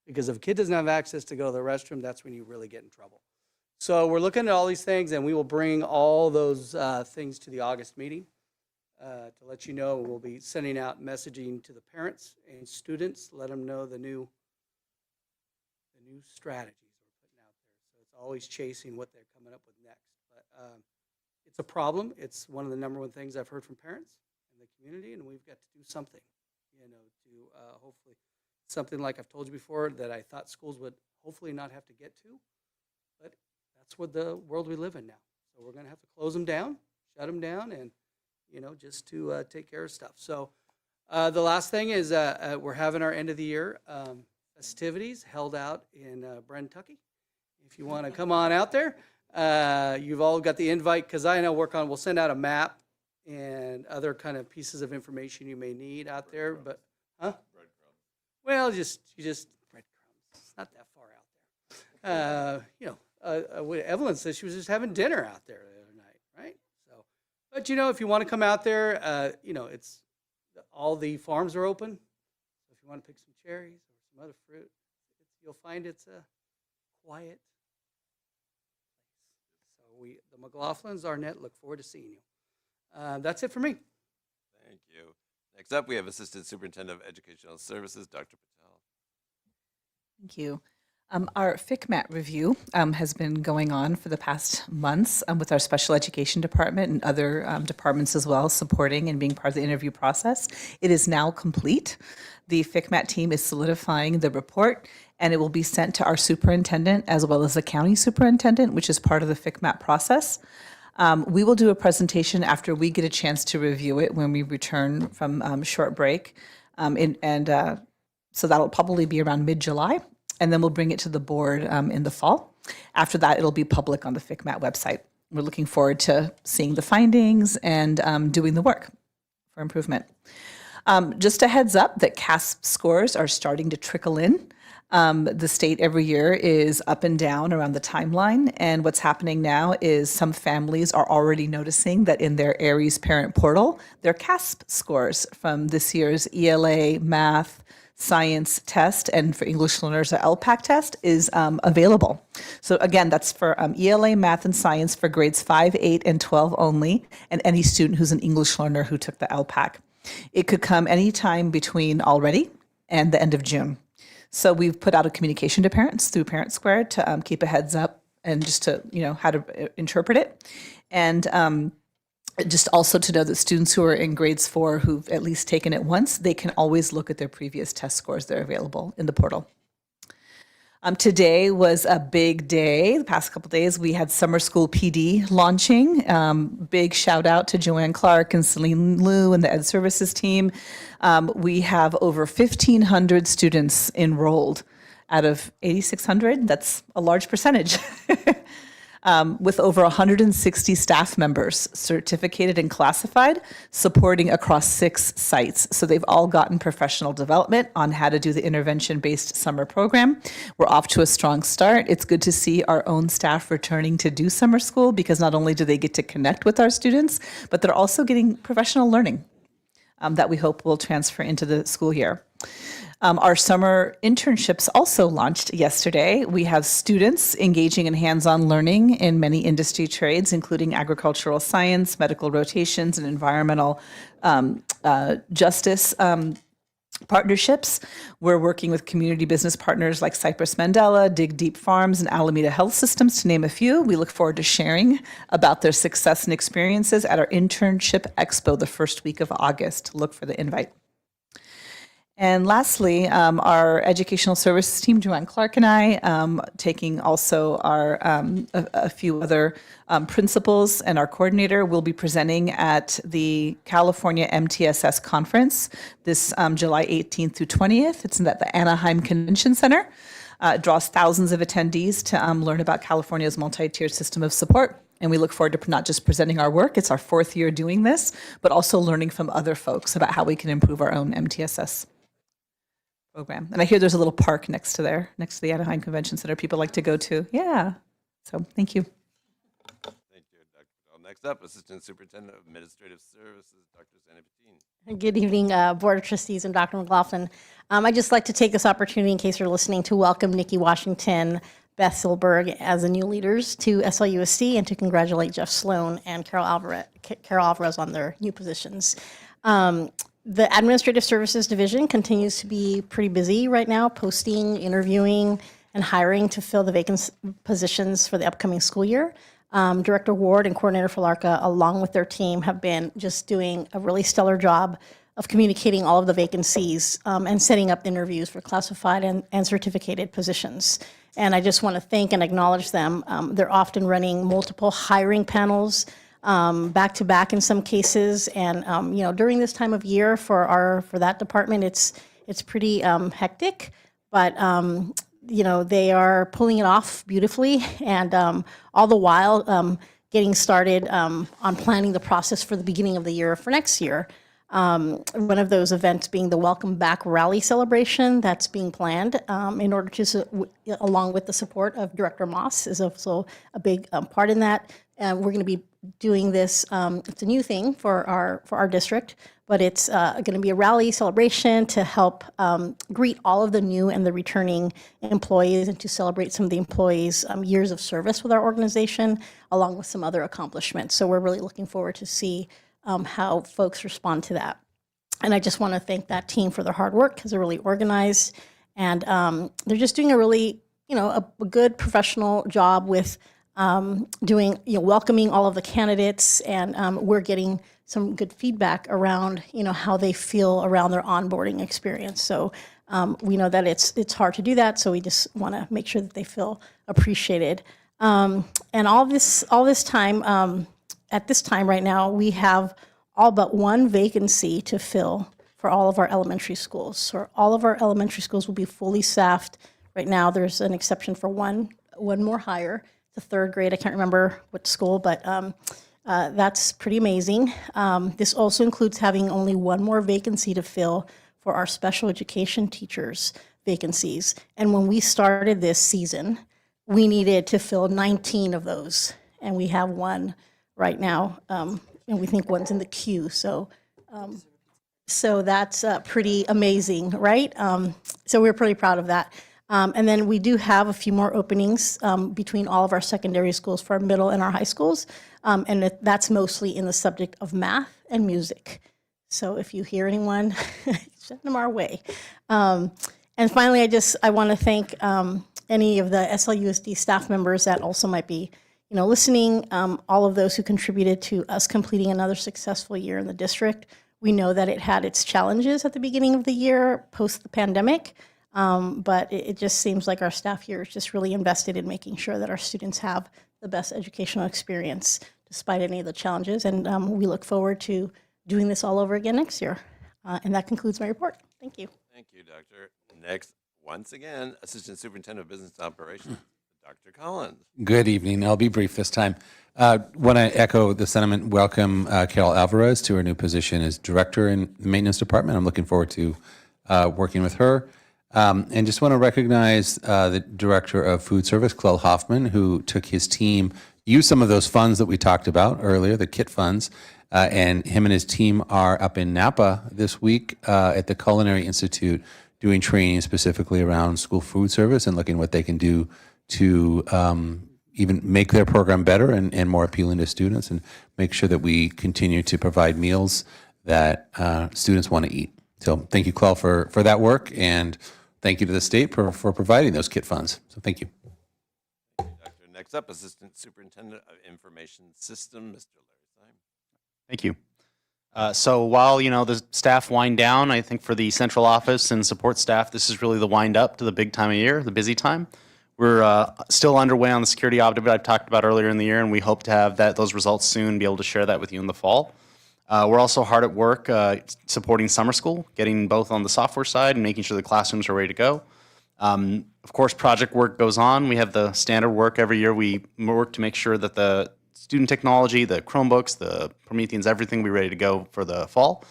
because if a kid doesn't have access to go to the restroom, that's when you really get in trouble. So we're looking at all these things, and we will bring all those things to the August meeting to let you know. We'll be sending out messaging to the parents and students, let them know the new strategies we're putting out there. So it's always chasing what they're coming up with next. But it's a problem. It's one of the number one things I've heard from parents in the community, and we've got to do something, to hopefully something like I've told you before that I thought schools would hopefully not have to get to. But that's what the world we live in now. So we're going to have to close them down, shut them down, and, just to take care of stuff. So the last thing is we're having our end of the year festivities held out in Brentucky. If you want to come on out there, you've all got the invite because I know we'll send out a map and other kind of pieces of information you may need out there. But, well, you just breadcrumbs. It's not that far out there. Evelyn said she was just having dinner out there the other night, right? So, but if you want to come out there, it's all the farms are open. So if you want to pick some cherries or some other fruit, you'll find it's a quiet place. So the McLaughlins, Arnett, look forward to seeing you. That's it for me. Thank you. Next up, we have Assistant Superintendent of Educational Services, Dr. Patel. Thank you. Our FICMAT review has been going on for the past months with our special education department and other departments as well, supporting and being part of the interview process. It is now complete. The FICMAT team is solidifying the report, and it will be sent to our superintendent as well as the county superintendent, which is part of the FICMAT process. We will do a presentation after we get a chance to review it when we return from short break. So that'll probably be around mid-July. And then we'll bring it to the board in the fall. After that, it'll be public on the FICMAT website. We're looking forward to seeing the findings and doing the work for improvement. Just a heads up that CASP scores are starting to trickle in. The state every year is up and down around the timeline. And what's happening now is some families are already noticing that in their Aries parent portal, their CASP scores from this year's ELA, math, science test, and for English learners, the LPAC test is available. So again, that's for ELA, math, and science for grades 5, 8, and 12 only, and any student who's an English learner who took the LPAC. It could come anytime between already and the end of June. So we've put out a communication to parents through Parent Square to keep a heads up and just to, how to interpret it. And just also to know that students who are in grades 4 who've at least taken it once, they can always look at their previous test scores. They're available in the portal. Today was a big day. The past couple of days, we had summer school PD launching. Big shout out to Joanne Clark and Celine Liu and the Ed Services team. We have over 1,500 students enrolled out of 8,600. That's a large percentage. With over 160 staff members certificated and classified, supporting across 6 sites. So they've all gotten professional development on how to do the intervention-based summer program. We're off to a strong start. It's good to see our own staff returning to do summer school because not only do they get to connect with our students, but they're also getting professional learning that we hope will transfer into the school year. Our summer internships also launched yesterday. We have students engaging in hands-on learning in many industry trades, including agricultural science, medical rotations, and environmental justice partnerships. We're working with community business partners like Cypress Mandela, Dig Deep Farms, and Alameda Health Systems, to name a few. We look forward to sharing about their success and experiences at our Internship Expo the first week of August. Look for the invite. And lastly, our educational services team, Joanne Clark and I, taking also our a few other principals and our coordinator, will be presenting at the California MTSS conference this July 18th through 20th. It's at the Anaheim Convention Center. It draws thousands of attendees to learn about California's multi-tiered system of support. And we look forward to not just presenting our work, it's our 4th year doing this, but also learning from other folks about how we can improve our own MTSS program. And I hear there's a little park next to the Anaheim Convention Center people like to go to. Yeah. So thank you. Thank you, Dr. Patel. Next up, Assistant Superintendent of Administrative Services, Dr. Sanapatine. Good evening, Board of Trustees and Dr. McLaughlin. I'd just like to take this opportunity, in case you're listening, to welcome Nikki Washington Beth Silberg as the new leaders to SLUSD and to congratulate Jeff Sloan and Carol Alvarez on their new positions. The Administrative Services Division continues to be pretty busy right now, posting, interviewing, and hiring to fill the vacant positions for the upcoming school year. Director Ward and Coordinator Falarka, along with their team, have been just doing a really stellar job of communicating all of the vacancies and setting up interviews for classified and certificated positions. And I just want to thank and acknowledge them. They're often running multiple hiring panels back to back in some cases. And during this time of year for that department, it's pretty hectic. But they are pulling it off beautifully, and all the while getting started on planning the process for the beginning of the year for next year. One of those events being the Welcome Back Rally celebration that's being planned in order to, along with the support of Director Moss, is also a big part in that. We're going to be doing this. It's a new thing for our district, but it's going to be a rally celebration to help greet all of the new and the returning employees and to celebrate some of the employees' years of service with our organization, along with some other accomplishments. So we're really looking forward to see how folks respond to that. And I just want to thank that team for their hard work because they're really organized, and they're just doing a really, a good professional job with welcoming all of the candidates, and we're getting some good feedback around, how they feel around their onboarding experience. So we know that it's hard to do that, so we just want to make sure that they feel appreciated. And all this time, at this time right now, we have all but one vacancy to fill for all of our elementary schools. So all of our elementary schools will be fully staffed. Right now, there's an exception for one more hire. The third grade, I can't remember what school, but that's pretty amazing. This also includes having only one more vacancy to fill for our special education teachers' vacancies. And when we started this season, we needed to fill 19 of those, and we have one right now, and we think one's in the queue. So that's pretty amazing, right? So we're pretty proud of that. And then we do have a few more openings between all of our secondary schools for our middle and our high schools. And that's mostly in the subject of math and music. So if you hear anyone, send them our way. And finally, I want to thank any of the SLUSD staff members that also might be listening, all of those who contributed to us completing another successful year in the district. We know that it had its challenges at the beginning of the year, post the pandemic. But it just seems like our staff here is just really invested in making sure that our students have the best educational experience despite any of the challenges. And we look forward to doing this all over again next year. And that concludes my report. Thank you. Thank you, Doctor. Next, once again, Assistant Superintendent of Business Operations, Dr. Collins. Good evening. I'll be brief this time. Want to echo the sentiment. Welcome Carol Alvarez to her new position as Director in the Maintenance Department. I'm looking forward to working with her. And just want to recognize the Director of Food Service, Clell Hoffman, who took his team, used some of those funds that we talked about earlier, the KIT funds, and him and his team are up in Napa this week at the Culinary Institute doing training specifically around school food service and looking what they can do to even make their program better and more appealing to students and make sure that we continue to provide meals that students want to eat. So thank you, Clell, for that work, and thank you to the state for providing those KIT funds. So thank you. Thank you, Doctor. Next up, Assistant Superintendent of Information System, Mr. Larry Syme. Thank you. So while, the staff wind down, I think for the central office and support staff, this is really the wind up to the big time of year, the busy time. We're still underway on the security audit I talked about earlier in the year, and we hope to have those results soon, be able to share that with you in the fall. We're also hard at work supporting summer school, getting both on the software side and making sure the classrooms are ready to go. Of course, project work goes on. We have the standard work every year. We work to make sure that the student technology, the Chromebooks, the Prometheans, everything will be ready to go for the fall.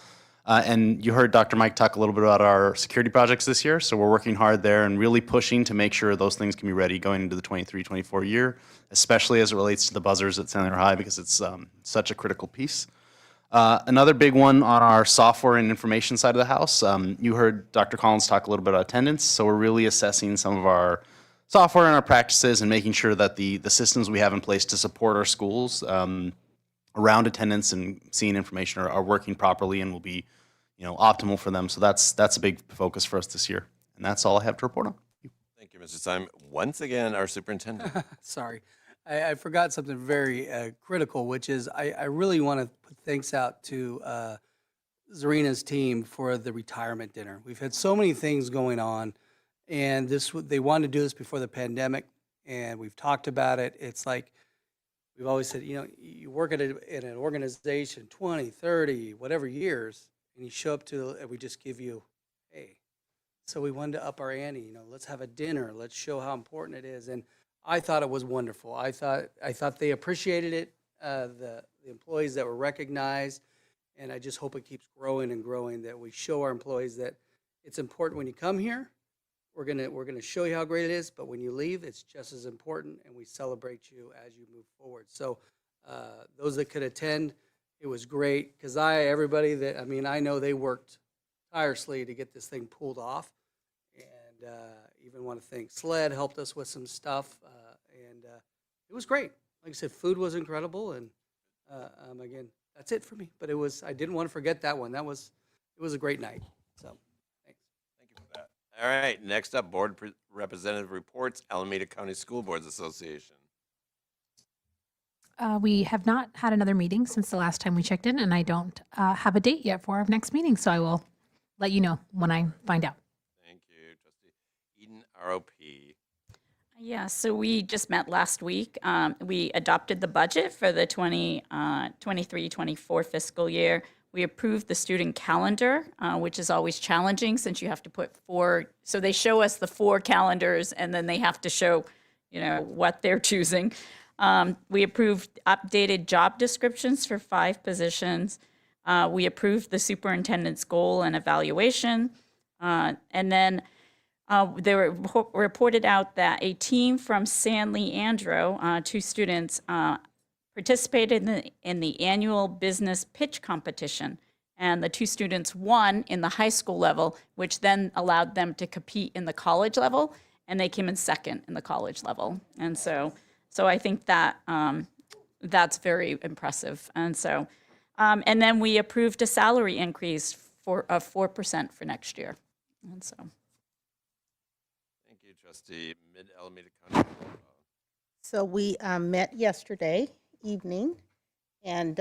And you heard Dr. Mike talk a little bit about our security projects this year, so we're working hard there and really pushing to make sure those things can be ready going into the 23-24 year, especially as it relates to the buzzers at Center High, because it's such a critical piece. Another big one on our software and information side of the house, you heard Dr. Collins talk a little bit about attendance, so we're really assessing some of our software and our practices and making sure that the systems we have in place to support our schools around attendance and seeing information are working properly and will be, optimal for them. So that's a big focus for us this year. And that's all I have to report on. Thank you, Mr. Simon. Once again, our superintendent. Sorry. I forgot something very critical, which is I really want to put thanks out to Zarina's team for the retirement dinner. We've had so many things going on, and they wanted to do this before the pandemic, and we've talked about it. It's like we've always said, you work in an organization 20, 30, whatever years, and you show up and we just give you, hey. So we wanted to up our ante, let's have a dinner, let's show how important it is. And I thought it was wonderful. I thought they appreciated it, the employees that were recognized, and I just hope it keeps growing and growing, that we show our employees that it's important when you come here. We're gonna show you how great it is, but when you leave, it's just as important, and we celebrate you as you move forward. So those that could attend, it was great, because I know they worked tirelessly to get this thing pulled off, and even want to thank SLED, helped us with some stuff, and it was great. Like I said, food was incredible, and again, that's it for me. But I didn't want to forget that one. It was a great night. So, thanks. Thank you for that. All right, next up, board representative reports, Alameda County School Boards Association. We have not had another meeting since the last time we checked in, and I don't have a date yet for our next meeting, so I will let you know when I find out. Thank you, Trustee Eden, ROP. Yeah, so we just met last week. We adopted the budget for the 23-24 fiscal year. We approved the student calendar, which is always challenging since you have to put so they show us the 4 calendars and then they have to show, what they're choosing. We approved updated job descriptions for 5 positions. We approved the superintendent's goal and evaluation. And then they were reported out that a team from San Leandro, 2 students, participated in the annual business pitch competition. And the 2 students won in the high school level, which then allowed them to compete in the college level. And they came in second in the college level. And so I think that that's very impressive. And so, and then we approved a salary increase of 4% for next year. And so. Thank you, Trustee Mid-Alameda County. So we met yesterday evening, and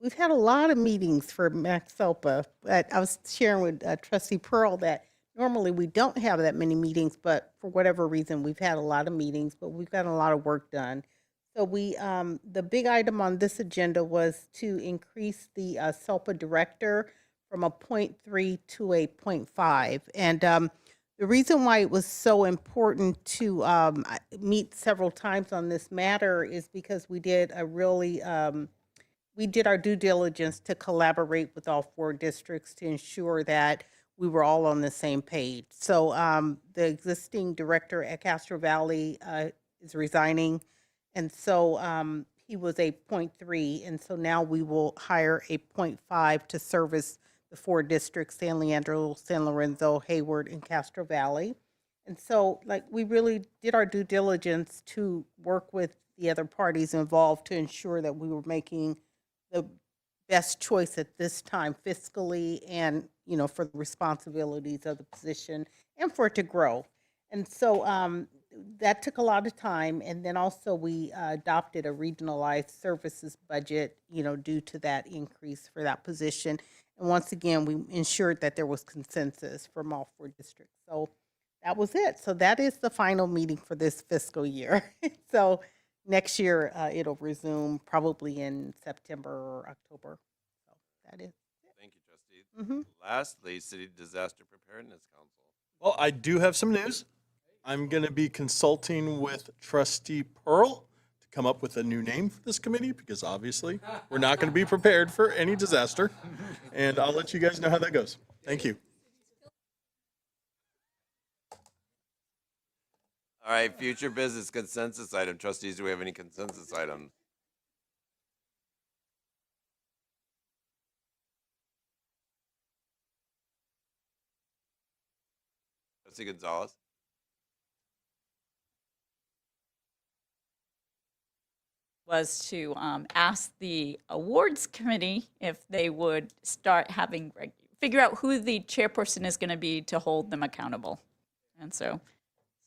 we've had a lot of meetings for MaxELPA. But I was sharing with Trustee Pearl that normally we don't have that many meetings, but for whatever reason, we've had a lot of meetings, but we've got a lot of work done. So the big item on this agenda was to increase the SELPA director from a 0.3 to a 0.5. And the reason why it was so important to meet several times on this matter is because we did we did our due diligence to collaborate with all 4 districts to ensure that we were all on the same page. So the existing director at Castro Valley is resigning, and so he was a 0.3, and so now we will hire a 0.5 to service the 4 districts: San Leandro, San Lorenzo, Hayward, and Castro Valley. And so, we really did our due diligence to work with the other parties involved to ensure that we were making the best choice at this time fiscally and, for the responsibilities of the position and for it to grow. And so that took a lot of time. And then also we adopted a regionalized services budget, due to that increase for that position. And once again, we ensured that there was consensus from all 4 districts. So that was it. So that is the final meeting for this fiscal year. So next year, it'll resume probably in September or October. So that is it. Thank you, Trustee. Lastly, City Disaster Preparedness Council. Well, I do have some news. I'm going to be consulting with Trustee Pearl to come up with a new name for this committee, because obviously we're not going to be prepared for any disaster. And I'll let you guys know how that goes. Thank you. All right, future business consensus item. Trustees, do we have any consensus items? Trustee Gonzalez? was to ask the awards committee if they would start having, figure out who the chairperson is going to be to hold them accountable. And so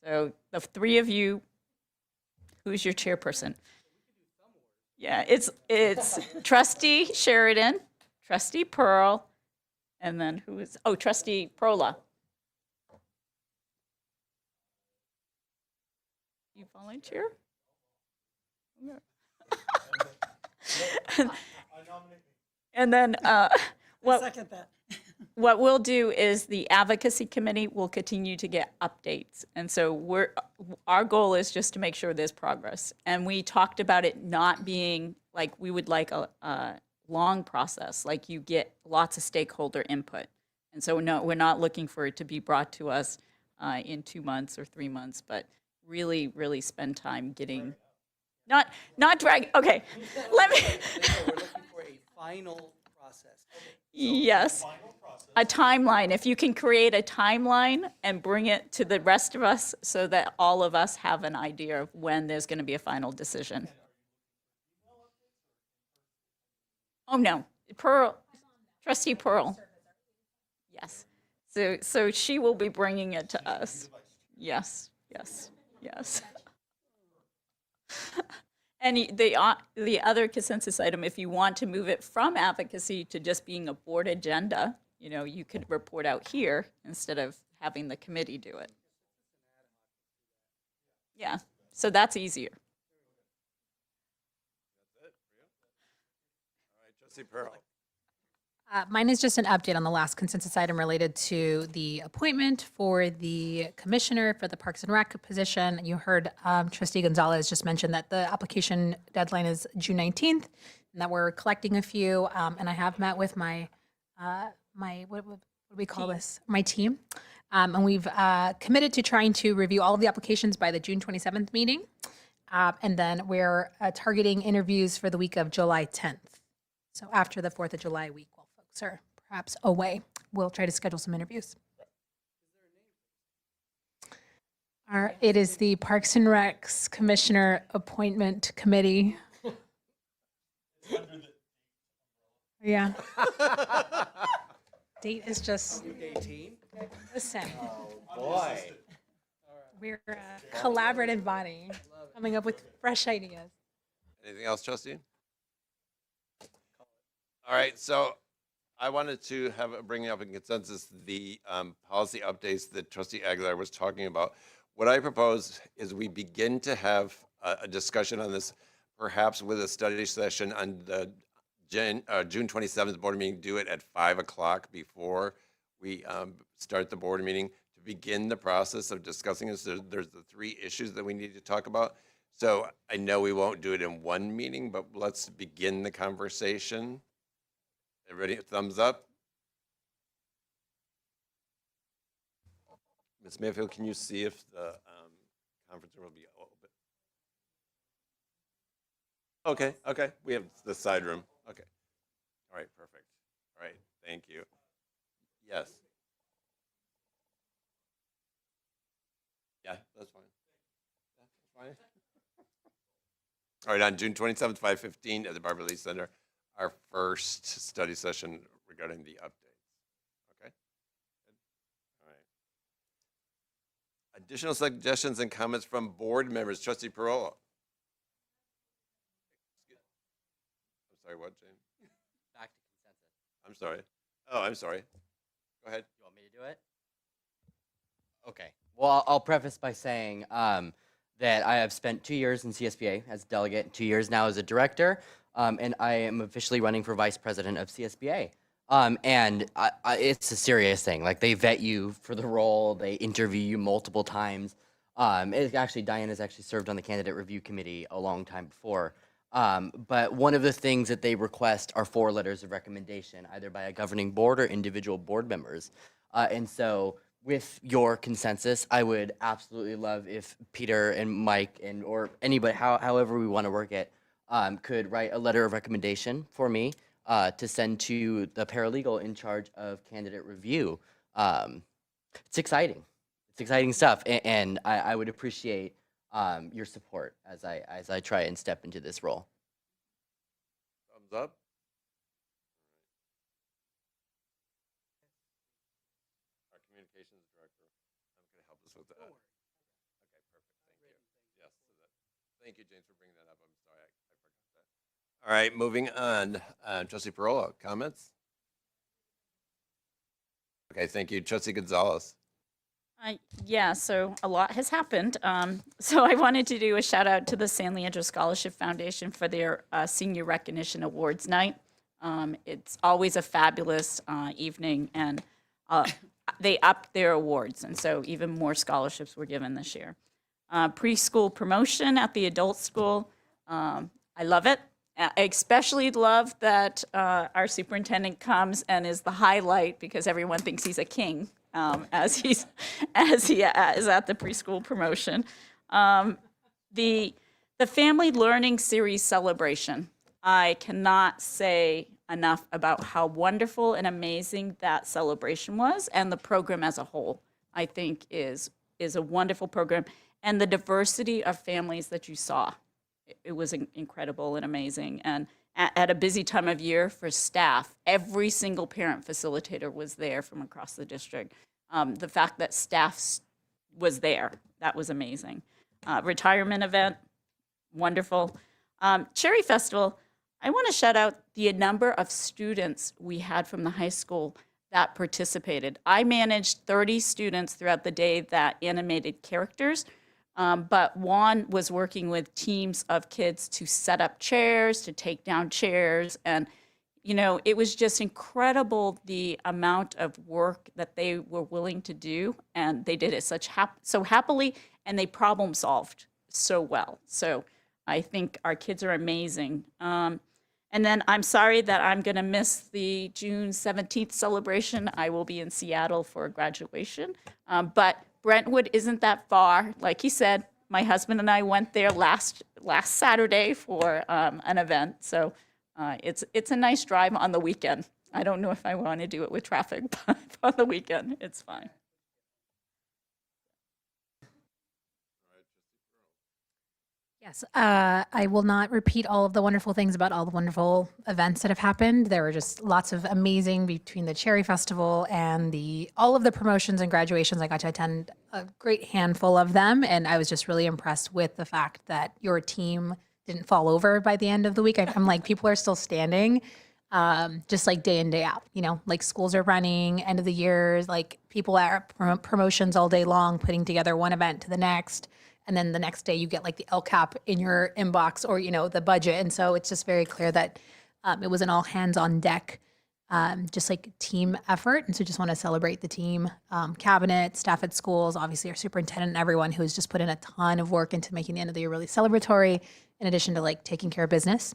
the three of you, who's your chairperson? Yeah, it's Trustee Sheridan, Trustee Pearl, and then who is, oh, Trustee Prola. You volunteer? And then what we'll do is the advocacy committee will continue to get updates. And so our goal is just to make sure there's progress. And we talked about it not being like we would like a long process, like you get lots of stakeholder input. And so no, we're not looking for it to be brought to us in 2 months or 3 months, but really, really spend time getting, not drag, okay, let me. We're looking for a final process. Yes, a timeline. If you can create a timeline and bring it to the rest of us so that all of us have an idea of when there's going to be a final decision. Oh, no, Pearl, Trustee Pearl. Yes, so she will be bringing it to us. Yes, yes, yes. And the other consensus item, if you want to move it from advocacy to just being a board agenda, you know, you could report out here instead of having the committee do it. Yeah, so that's easier. All right, Trustee Pearl. Mine is just an update on the last consensus item related to the appointment for the commissioner for the Parks and Rec position. You heard Trustee Gonzalez just mention that the application deadline is June 19th and that we're collecting a few. And I have met with my what do we call this? My team. And we've committed to trying to review all of the applications by the June 27th meeting. And then we're targeting interviews for the week of July 10th. So after the 4th of July week, while folks are perhaps away, we'll try to schedule some interviews. It is the Parks and Recs Commissioner Appointment Committee. Yeah. Date is just, 18? listen, Boy. we're a collaborative body coming up with fresh ideas. Anything else, Trustee? All right, so I wanted to bring up in consensus the policy updates that Trustee Aguilar was talking about. What I propose is we begin to have a discussion on this, perhaps with a study session on the June 27th board meeting. Do it at 5 o'clock before we start the board meeting to begin the process of discussing this. There's the 3 issues that we need to talk about. So I know we won't do it in one meeting, but let's begin the conversation. Everybody, thumbs up? Ms. Mayfield, can you see if the conference room will be open? Okay, we have the side room. Okay. All right, perfect. All right, thank you. Yes. Yeah, that's fine. Yeah, that's fine. All right, on June 27th, 5:15 at the Barbara Lee Center, our first study session regarding the updates. Okay? Good. All right. Additional suggestions and comments from board members. Trustee Perola. I'm sorry, what, James? Back to consensus. I'm sorry. Oh, I'm sorry. Go ahead. You want me to do it? Okay. Well, I'll preface by saying that I have spent 2 years in CSBA as a delegate, 2 years now as a director, and I am officially running for vice president of CSBA. And it's a serious thing. Like, they vet you for the role, they interview you multiple times. Diane has actually served on the candidate review committee a long time before. But one of the things that they request are 4 letters of recommendation, either by a governing board or individual board members. And so with your consensus, I would absolutely love if Peter and Mike or anybody, however we want to work it, could write a letter of recommendation for me to send to the paralegal in charge of candidate review. It's exciting. It's exciting stuff, and I would appreciate your support as I try and step into this role. Thumbs up? Our communications director, I'm going to help us with that. Okay, perfect, thank you. Yes, thank you, James, for bringing that up. I'm sorry, I forgot that. All right, moving on. Trustee Parola, comments? Okay, thank you. Trustee Gonzalez. Yeah, so a lot has happened. So I wanted to do a shout out to the San Leandro Scholarship Foundation for their Senior Recognition Awards Night. It's always a fabulous evening, and they upped their awards, and so even more scholarships were given this year. Preschool promotion at the adult school. I love it. I especially love that our superintendent comes and is the highlight because everyone thinks he's a king as he is at the preschool promotion. The Family Learning Series celebration. I cannot say enough about how wonderful and amazing that celebration was, and the program as a whole, I think, is a wonderful program, and the diversity of families that you saw. It was incredible and amazing. And at a busy time of year for staff, every single parent facilitator was there from across the district. The fact that staff was there, that was amazing. Retirement event, wonderful. Cherry Festival, I want to shout out the number of students we had from the high school that participated. I managed 30 students throughout the day that animated characters. But Juan was working with teams of kids to set up chairs, to take down chairs. And, you know, it was just incredible the amount of work that they were willing to do. And they did it so happily, and they problem solved so well. So I think our kids are amazing. And then I'm sorry that I'm going to miss the June 17th celebration. I will be in Seattle for graduation. But Brentwood isn't that far. Like he said, my husband and I went there last Saturday for an event. So it's a nice drive on the weekend. I don't know if I want to do it with traffic, but on the weekend, it's fine. Yes, I will not repeat all of the wonderful things about all the wonderful events that have happened. There were just lots of amazing between the Cherry Festival and all of the promotions and graduations. I got to attend a great handful of them, and I was just really impressed with the fact that your team didn't fall over by the end of the week. I'm like, people are still standing, just like day in, day out. You know, like schools are running, end of the year, like people are at promotions all day long, putting together one event to the next. And then the next day you get like the LCAP in your inbox or, you know, the budget. And so it's just very clear that it was an all hands on deck, just like team effort. And so just want to celebrate the team, cabinet, staff at schools, obviously our superintendent and everyone who has just put in a ton of work into making the end of the year really celebratory, in addition to like taking care of business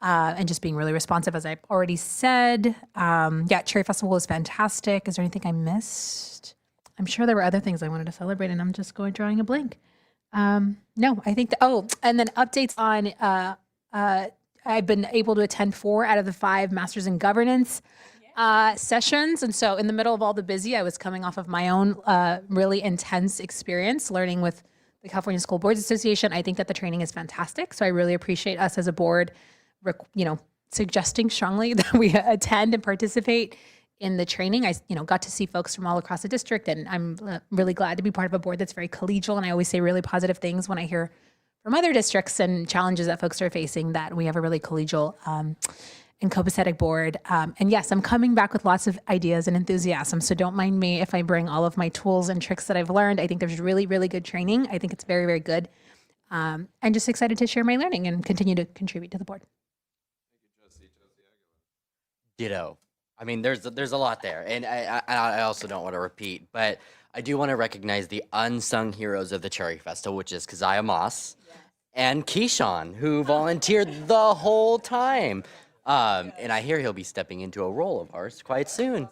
and just being really responsive, as I've already said. Yeah, Cherry Festival was fantastic. Is there anything I missed? I'm sure there were other things I wanted to celebrate and I'm just drawing a blank. No, I think and then updates on, I've been able to attend 4 out of the 5 Masters in Governance sessions. And so in the middle of all the busy, I was coming off of my own really intense experience learning with the California School Boards Association. I think that the training is fantastic. So I really appreciate us as a board, suggesting strongly that we attend and participate in the training. I, got to see folks from all across the district, and I'm really glad to be part of a board that's very collegial. And I always say really positive things when I hear from other districts and challenges that folks are facing, that we have a really collegial and copacetic board. And yes, I'm coming back with lots of ideas and enthusiasm. So don't mind me if I bring all of my tools and tricks that I've learned. I think there's really, really good training. I think it's very, very good. And just excited to share my learning and continue to contribute to the board. Ditto. I mean, there's a lot there, and I also don't want to repeat, but I do want to recognize the unsung heroes of the Cherry Festival, which is Keziah Moss and Keyshawn, who volunteered the whole time. And I hear he'll be stepping into a role of ours quite soon.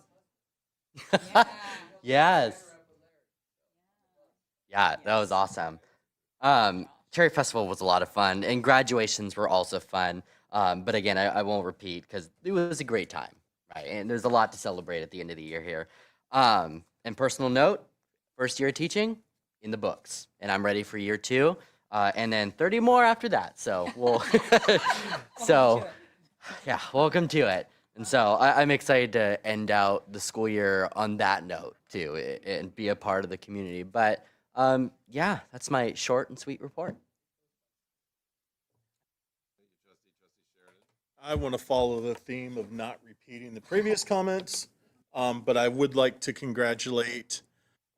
Yes. Yeah, that was awesome. Cherry Festival was a lot of fun, and graduations were also fun. But again, I won't repeat because it was a great time. Right, and there's a lot to celebrate at the end of the year here. And personal note, first year of teaching, in the books. And I'm ready for year 2, and then 30 more after that. So we'll, Yeah, welcome to it. And so I'm excited to end out the school year on that note too, and be a part of the community. But yeah, that's my short and sweet report. I want to follow the theme of not repeating the previous comments, but I would like to congratulate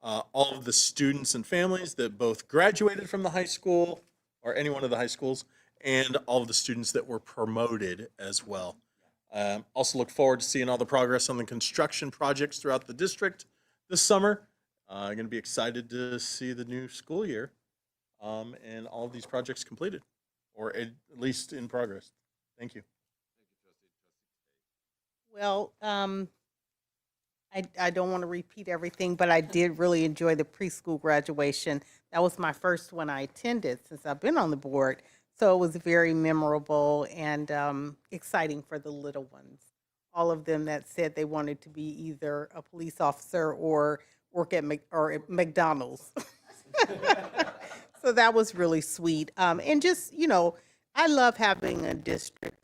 all of the students and families that both graduated from the high school or any one of the high schools, and all of the students that were promoted as well. Also look forward to seeing all the progress on the construction projects throughout the district this summer. I'm going to be excited to see the new school year and all of these projects completed, or at least in progress. Thank you. Well, I don't want to repeat everything, but I did really enjoy the preschool graduation. That was my first one I attended since I've been on the board. So it was very memorable and exciting for the little ones. All of them that said they wanted to be either a police officer or work at McDonald's. So that was really sweet. And just, I love having a district